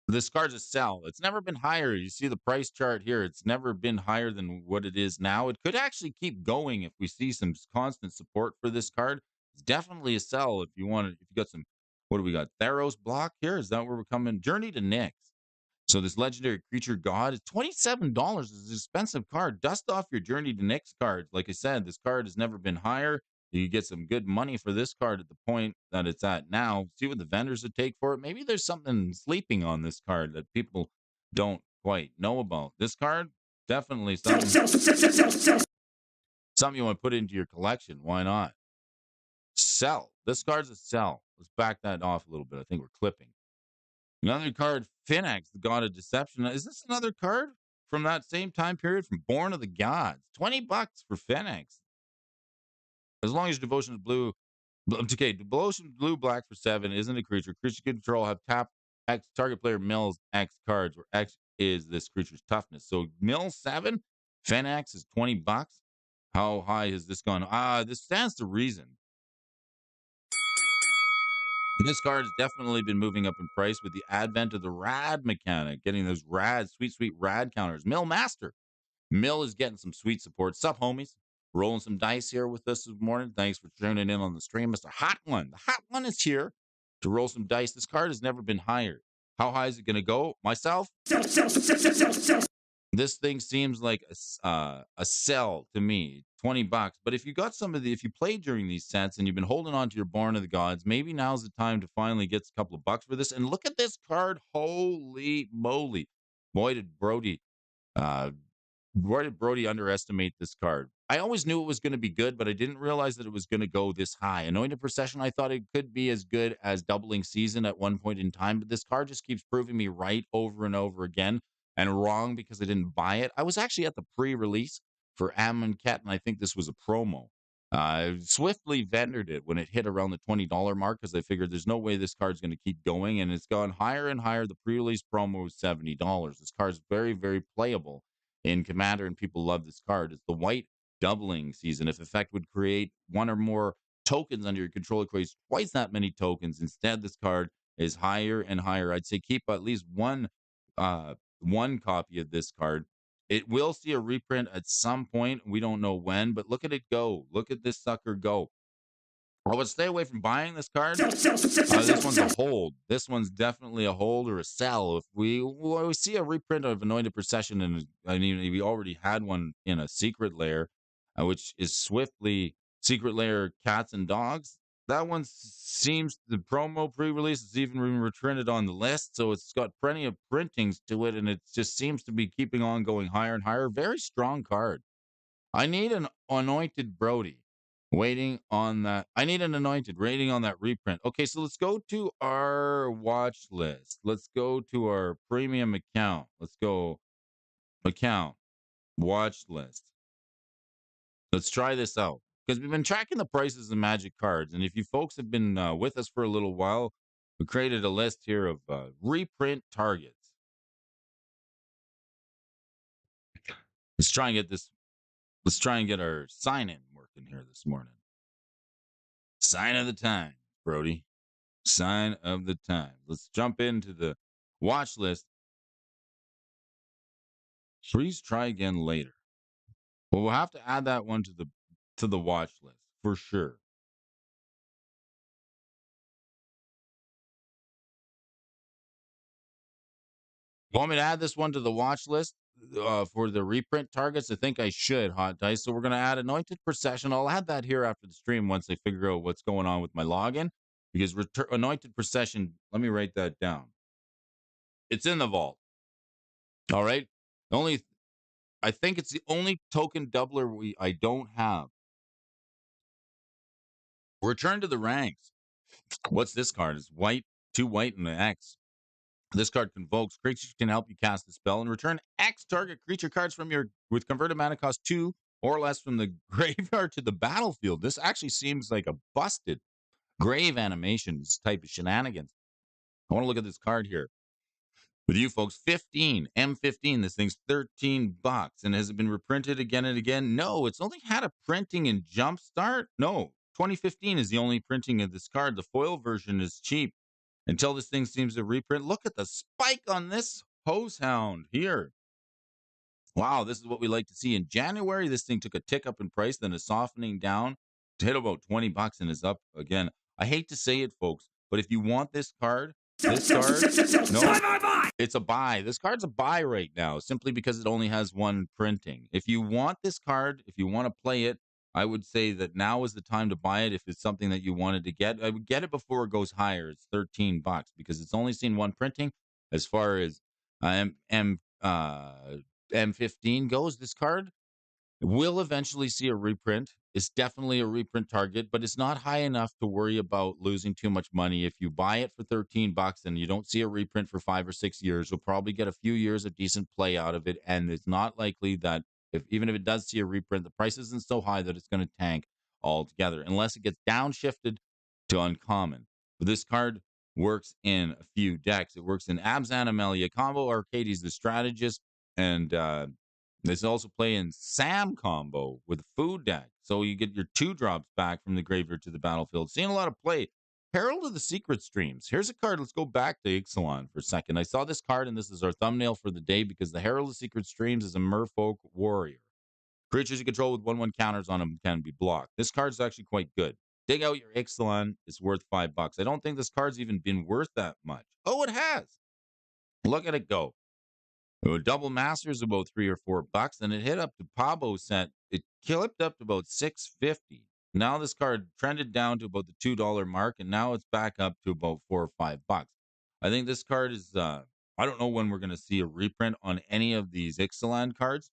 This card's a sell. It's never been higher. You see the price chart here. It's never been higher than what it is now. It could actually keep going if we see some constant support for this card. It's definitely a sell if you want it. If you got some, what do we got? Theros block here. Is that where we're coming? Journey to Nyx. So this legendary creature god is $27. It's an expensive card. Dust off your Journey to Nyx cards. Like I said, this card has never been higher. You get some good money for this card at the point that it's at now. See what the vendors would take for it. Maybe there's something sleeping on this card that people don't quite know about. This card, definitely something you want to put into your collection. Why not? Sell. This card's a sell. Let's back that off a little bit. I think we're clipping. Another card, Finax, the God of Deception. Is this another card from that same time period from Born of the Gods? $20 for Finax. As long as Devotion to Blue. Okay, Devotion Blue Black for 7 isn't a creature. Creature control have tap X target player mills X cards, where X is this creature's toughness. So mill 7, Fenax is $20. How high has this gone? This stands to reason. This card has definitely been moving up in price with the advent of the rad mechanic, getting those rad, sweet rad counters. Mill Master. Mill is getting some sweet support. Sup, homies? Rolling some dice here with us this morning. Thanks for tuning in on the stream. Mr. Hot One. The Hot One is here to roll some dice. This card has never been higher. How high is it going to go? Myself? Sell. This thing seems like a sell to me, $20. But if you got if you played during these sets and you've been holding on to your Born of the Gods, maybe now's the time to finally get a couple of bucks for this. And look at this card. Holy moly. Boy, did Brody why did Brody underestimate this card? I always knew it was going to be good, but I didn't realize that it was going to go this high. Anointed Procession, I thought it could be as good as Doubling Season at one point in time, but this card just keeps proving me right over and over again and wrong because I didn't buy it. I was actually at the pre-release for Amonkhet, and I think this was a promo. Swiftly vendored it when it hit around the $20 mark because I figured there's no way this card's going to keep going, and it's gone higher and higher. The pre-release promo was $70. This card's very, very playable in Commander, and people love this card. It's the white doubling season. If effect would create one or more tokens under your control, it creates twice that many tokens. Instead, this card is higher and higher. I'd say keep at least one copy of this card. It will see a reprint at some point. We don't know when, but look at it go. Look at this sucker go. I would stay away from buying this card. This one's a hold. This one's definitely a hold or a sell. If we see a reprint of Anointed Procession, and I mean, we already had one in a Secret Lair, which is Swiftly Secret Lair Cats and Dogs. That one seems the promo pre-release is even reprinted on the list, so it's got plenty of printings to it, and it just seems to be keeping on going higher and higher. Very strong card. I need an Anointed Brody. Waiting on that. I need an Anointed waiting on that reprint. Okay, so let's go to our watch list. Let's go to our premium account. Let's go account, watch list. Let's try this out because we've been tracking the prices of Magic cards. And if you folks have been with us for a little while, we created a list here of reprint targets. Let's try and get this. Let's try and get our sign in working here this morning. Sign of the time, Brody. Sign of the time. Let's jump into the watch list. Please try again later. Well, we'll have to add that one to the watch list for sure. Want me to add this one to the watch list for the reprint targets? I think I should, Hot Dice. So we're going to add Anointed Procession. I'll add that here after the stream once I figure out what's going on with my login. Because Anointed Procession, let me write that down. It's in the vault. All right. I think it's the only token doubler I don't have. Return to the ranks. What's this card? It's white, 2 white, and an X. This card convokes. Creatures can help you cast a spell and return X target creature cards from with converted mana cost 2 or less from the graveyard to the battlefield. This actually seems like a busted grave animations type of shenanigans. I want to look at this card here. With you folks, 15, M15, this thing's $13. And has it been reprinted again and again? No, it's only had a printing in Jumpstart. No, 2015 is the only printing of this card. The foil version is cheap until this thing seems to reprint. Look at the spike on this hose hound here. Wow, this is what we like to see. In January, this thing took a tick up in price, then a softening down to hit about $20 and is up again. I hate to say it, folks, but if you want this card, no, it's a buy. This card's a buy right now simply because it only has one printing. If you want this card, if you want to play it, I would say that now is the time to buy it if it's something that you wanted to get. I would get it before it goes higher. It's $13 because it's only seen one printing. As far as M15 goes, this card will eventually see a reprint. It's definitely a reprint target, but it's not high enough to worry about losing too much money. If you buy it for $13 and you don't see a reprint for 5 or 6 years, you'll probably get a few years of decent play out of it. And it's not likely that if even if it does see a reprint, the price isn't so high that it's going to tank altogether, unless it gets downshifted to uncommon. But this card works in a few decks. It works in Abzan Amelia combo, Arcades the Strategist, and this also play in Sam combo with Food deck. So you get your 2 drops back from the graveyard to the battlefield. Seeing a lot of play. Herald of the Secret Streams. Here's a card. Let's go back to Ixalan for a second. I saw this card, and this is our thumbnail for the day because the Herald of the Secret Streams is a Merfolk warrior. Creatures you control with 1/1 counters on them can be blocked. This card's actually quite good. Dig out your Ixalan. It's worth $5. I don't think this card's even been worth that much. Oh, it has. Look at it go. Double Masters about $3 or $4, and it hit up to Pabo set. It clipped up to about 650. Now this card trended down to about the $2 mark, and now it's back up to about $4 or $5. I think this card is. I don't know when we're going to see a reprint on any of these Ixalan cards,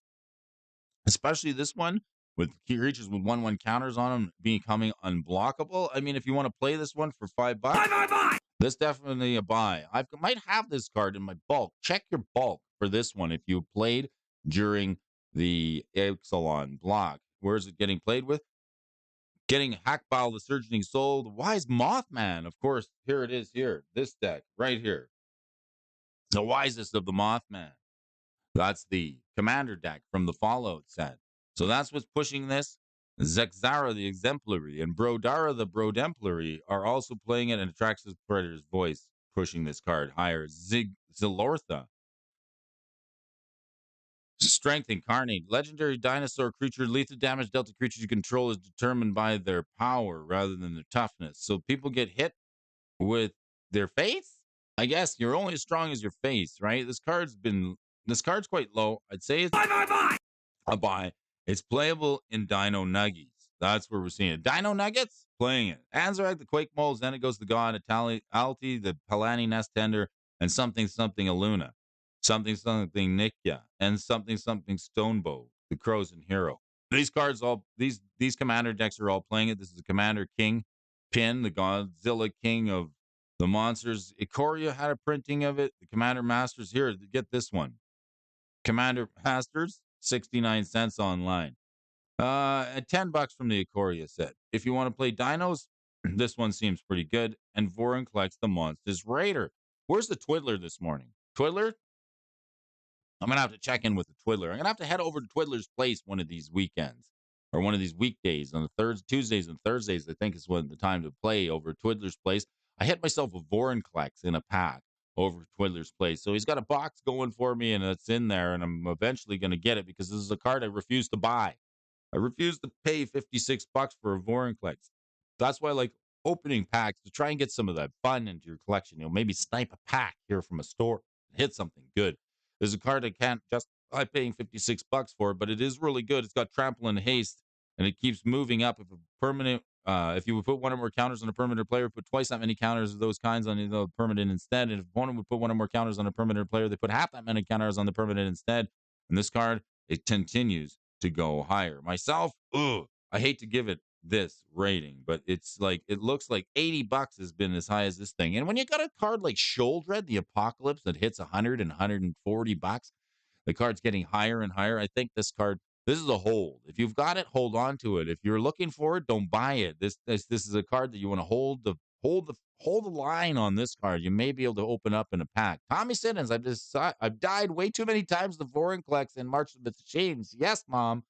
especially this one with creatures with 1/1 counters on them becoming unblockable. I mean, if you want to play this one for $5, this definitely a buy. I might have this card in my bulk. Check your bulk for this one if you played during the Ixalan block. Where is it getting played with? Getting Hackball, the Surging Soul, the Wise Mothman. Of course, here it is here. This deck right here. The wisest of the Mothman. That's the commander deck from the Fallout set. So that's what's pushing this. Zexara the Exemplary and Brodara the Brodemplary are also playing it, and Atraxis Predator's Voice pushing this card higher. Zilortha. Strength Incarnate. Legendary dinosaur creature. Lethal damage dealt to creatures you control is determined by their power rather than their toughness. So people get hit with their face? I guess you're only as strong as your face, right? This card's quite low. I'd say it's a buy. It's playable in Dino Nuggies. That's where we're seeing it. Dino Nuggets, playing it. Anzarak, the Quake Moles, then it goes the God, Alti, the Palani Nest Tender, and something Aluna. Something Nikya, and something Stonebow, the Frozen Hero. These cards these commander decks are all playing it. This is a Commander King pin, the Godzilla King of the monsters. Ikoria had a printing of it. The Commander Masters, here, get this one. Commander Masters, 69 cents online. At $10 from the Ikoria set. If you want to play dinos, this one seems pretty good. And Vorin collects the Monsters Raider. Where's the Twiddler this morning? Twiddler? I'm going to have to check in with the Twiddler. I'm going to have to head over to Twiddler's Place one of these weekends or one of these weekdays on the Tuesdays and Thursdays. I think is when the time to play over at Twiddler's Place. I hit myself a Vorinclex in a pack over at Twiddler's Place. So he's got a box going for me, and it's in there, and I'm eventually going to get it because this is a card I refuse to buy. I refuse to pay $56 for a Vorinclex. That's why I like opening packs to try and get some of that fun into your collection. Maybe snipe a pack here from a store and hit something good. There's a card I can't justify paying $56 for, but it is really good. It's got Trample and Haste, and it keeps moving up. If you would put one or more counters on a permanent player, put twice that many counters of those kinds on the permanent instead. And if opponent would put one or more counters on a permanent player, they put half that many counters on the permanent instead. And this card, it continues to go higher. Myself, I hate to give it this rating, but it's like it looks like $80 has been as high as this thing. And when you got a card like Sholdred, the Apocalypse, that hits 100 and $140, the card's getting higher and higher. I think this is a hold. If you've got it, hold on to it. If you're looking for it, don't buy it. This is a card that you want to hold the line on this card. You may be able to open up in a pack. Tommy Siddons, I've died way too many times the Vorinclex in March of the Machines. Yes, Mom.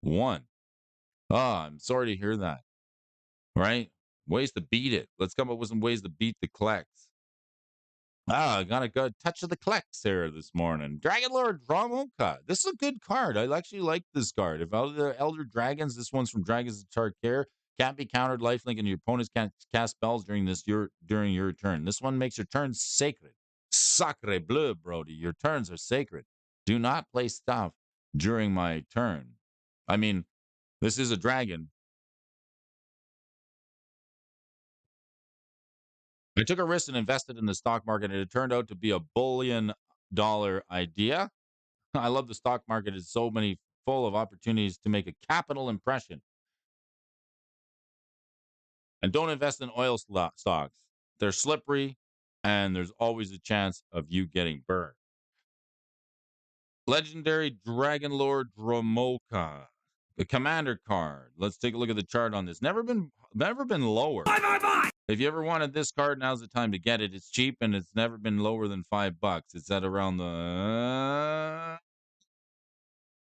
1. Oh, I'm sorry to hear that. Right? Ways to beat it. Let's come up with some ways to beat the Klex. I got a good touch of the Klex there this morning. Dragon Lord Dromoka. This is a good card. I actually like this card. If other Elder Dragons, this one's from Dragons of Tarkir, can't be countered lifelink, and your opponents can't cast spells during your turn. This one makes your turns sacred. Sacre bleu, Brody. Your turns are sacred. Do not play stuff during my turn. I mean, this is a dragon. I took a risk and invested in the stock market, and it turned out to be a bullion dollar idea. I love the stock market. It's so many full of opportunities to make a capital impression. And don't invest in oil stocks. They're slippery, and there's always a chance of you getting burned. Legendary Dragon Lord Dromoka, the commander card. Let's take a look at the chart on this. Never been lower. If you ever wanted this card, now's the time to get it. It's cheap and it's never been lower than $5. It's at around the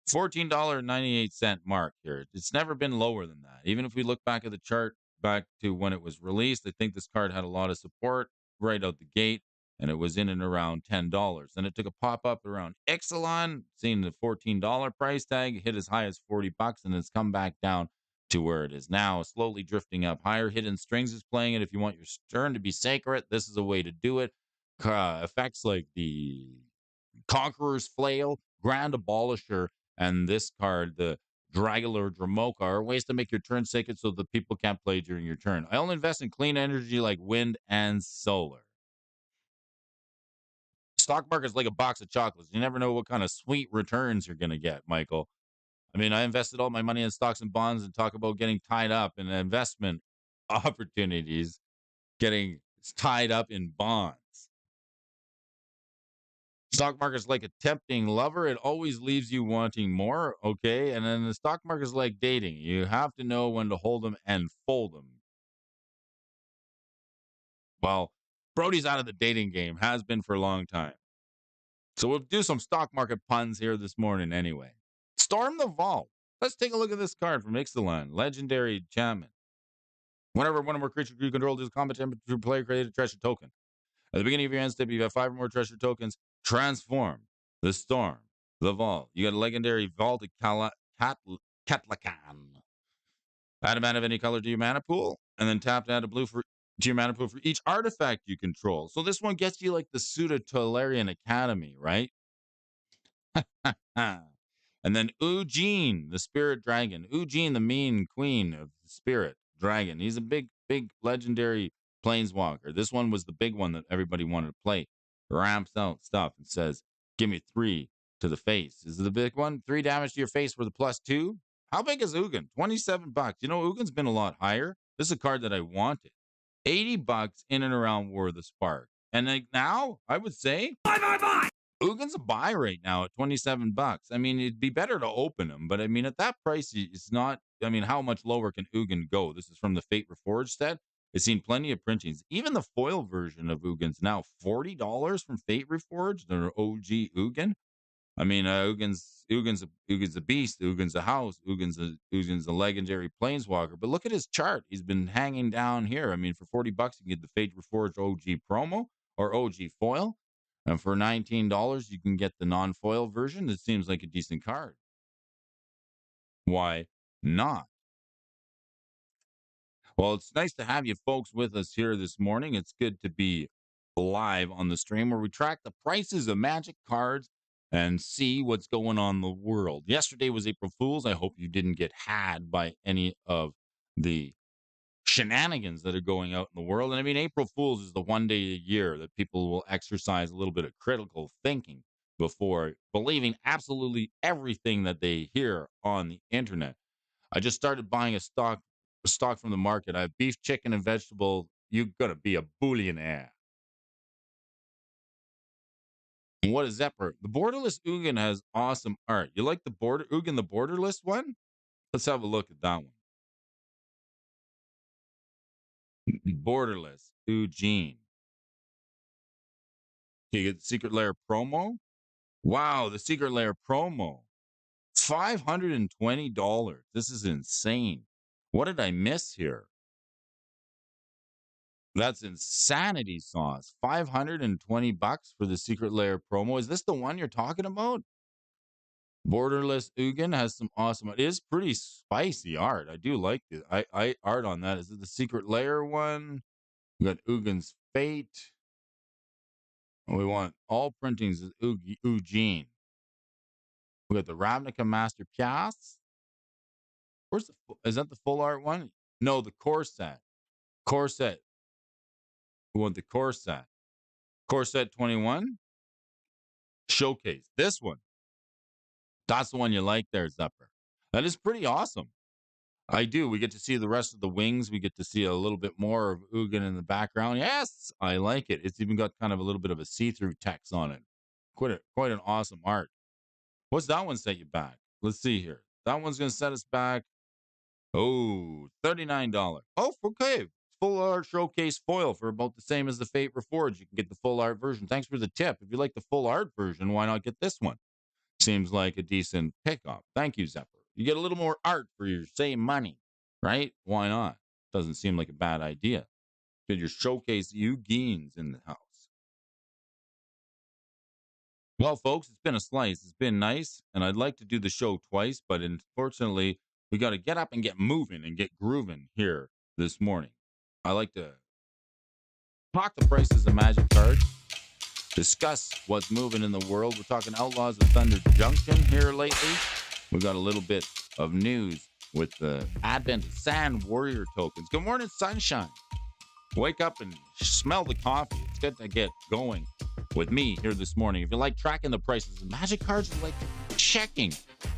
$14.98 mark here. It's never been lower than that. Even if we look back at the chart back to when it was released, I think this card had a lot of support right out the gate, and it was in and around $10. Then it took a pop up around Ixalan, seeing the $14 price tag, hit as high as $40, and it's come back down to where it is now, slowly drifting up higher. Hidden Strings is playing it. If you want your turn to be sacred, this is a way to do it. Effects like the Conqueror's Flail, Grand Abolisher, and this card, the Dragular Dramoka, are ways to make your turn sacred so that people can't play during your turn. I only invest in clean energy like wind and solar. Stock market's like a box of chocolates. You never know what kind of sweet returns you're going to get, Michael. I mean, I invested all my money in stocks and bonds and talk about getting tied up in investment opportunities, getting tied up in bonds. Stock market's like a tempting lover. It always leaves you wanting more. Okay. And then the stock market's like dating. You have to know when to hold them and fold them. Well, Brody's out of the dating game, has been for a long time. So we'll do some stock market puns here this morning anyway. Storm the Vault. Let's take a look at this card from Ixalan, Legendary Enchantment. Whenever one or more creatures you control does combat temperature, player create a treasure token. At the beginning of your end step, you have 5 or more treasure tokens. Transform the Storm, the Vault. You got a legendary Vaulted Catlacan. Add a mana of any color to your mana pool, and then tap to add a blue to your mana pool for each artifact you control. So this one gets you like the Suda Tolarian Academy, right? And then Ujin, the spirit dragon. Ujin, the mean queen of the spirit dragon. He's a big legendary planeswalker. This one was the big one that everybody wanted to play. Ramps out stuff and says, give me 3 to the face. Is it the big one? 3 damage to your face for the +2? How big is Ugin? $27. You know, Ugin's been a lot higher. This is a card that I wanted. $80 in and around War of the Spark. And like now, I would say Ugin's a buy right now at $27. I mean, it'd be better to open him, but I mean, at that price, it's not. I mean, how much lower can Ugin go? This is from the Fate Reforged set. I've seen plenty of printings. Even the foil version of Ugin's now $40 from Fate Reforged or OG Ugin. I mean, Ugin's a beast. Ugin's a house. Ugin's a legendary planeswalker. But look at his chart. He's been hanging down here. I mean, for $40, you can get the Fate Reforged OG promo or OG foil. And for $19, you can get the non-foil version. It seems like a decent card. Why not? Well, it's nice to have you folks with us here this morning. It's good to be live on the stream where we track the prices of Magic cards and see what's going on in the world. Yesterday was April Fool's. I hope you didn't get had by any of the shenanigans that are going out in the world. And I mean, April Fool's is the one day a year that people will exercise a little bit of critical thinking before believing absolutely everything that they hear on the internet. I just started buying a stock from the market. I have beef, chicken, and vegetable. You're gonna be a billionaire. And what is Zephyr? The borderless Ugin has awesome art. You like the Ugin, the borderless one? Let's have a look at that one. Borderless Ugin. You get the Secret Lair promo. Wow, the Secret Lair promo. $520. This is insane. What did I miss here? That's insanity sauce. $520 for the Secret Lair promo. Is this the one you're talking about? Borderless Ugin has some awesome. It is pretty spicy art. I do like it. I art on that. Is it the Secret Lair one? We got Ugin's Fate. We want all printings of Ugin. We got the Ravnica Master Pias. Where's is that the full art one? No, the core set. Core set. We want the core set. Core set 21. Showcase. This one. That's the one you like there, Zephyr. That is pretty awesome. I do. We get to see the rest of the wings. We get to see a little bit more of Ugin in the background. Yes, I like it. It's even got kind of a little bit of a see-through text on it. Quite an awesome art. What's that one set you back? Let's see here. That one's going to set us back. Oh, $39. Oh, okay. Full art showcase foil for about the same as the Fate Reforged. You can get the full art version. Thanks for the tip. If you like the full art version, why not get this one? Seems like a decent pickup. Thank you, Zephyr. You get a little more art for your same money, right? Why not? Doesn't seem like a bad idea. Could you showcase Eugene's in the house? Well, folks, it's been a slice. It's been nice, and I'd like to do the show twice, but unfortunately, we got to get up and get moving and get grooving here this morning. I like to talk the prices of Magic cards, discuss what's moving in the world. We're talking Outlaws of Thunder Junction here lately. We got a little bit of news with the advent of Sand Warrior tokens. Good morning, sunshine. Wake up and smell the coffee. It's good to get going with me here this morning. If you like tracking the prices of Magic cards, you like checking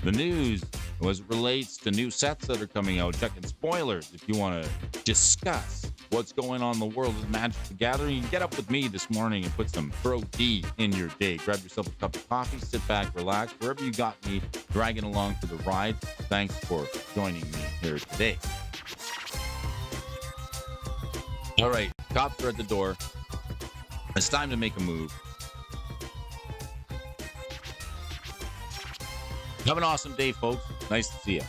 the news as it relates to new sets that are coming out, checking spoilers if you want to discuss what's going on in the world of Magic the Gathering, you can get up with me this morning and put some Pro D in your day. Grab yourself a cup of coffee, sit back, relax, wherever you got me, dragging along for the ride. Thanks for joining me here today. All right, cops are at the door. It's time to make a move. Have an awesome day, folks. Nice to see you.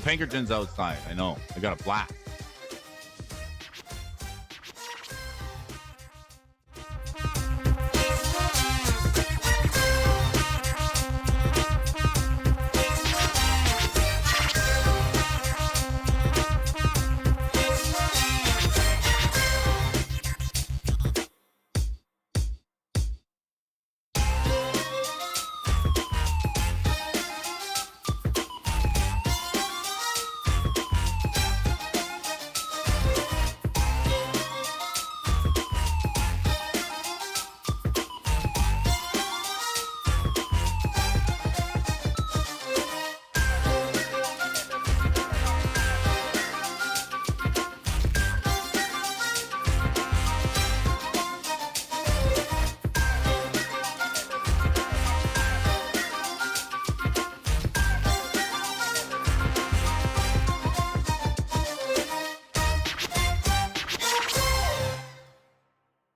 Pinkerton's outside. I know. I got a blast.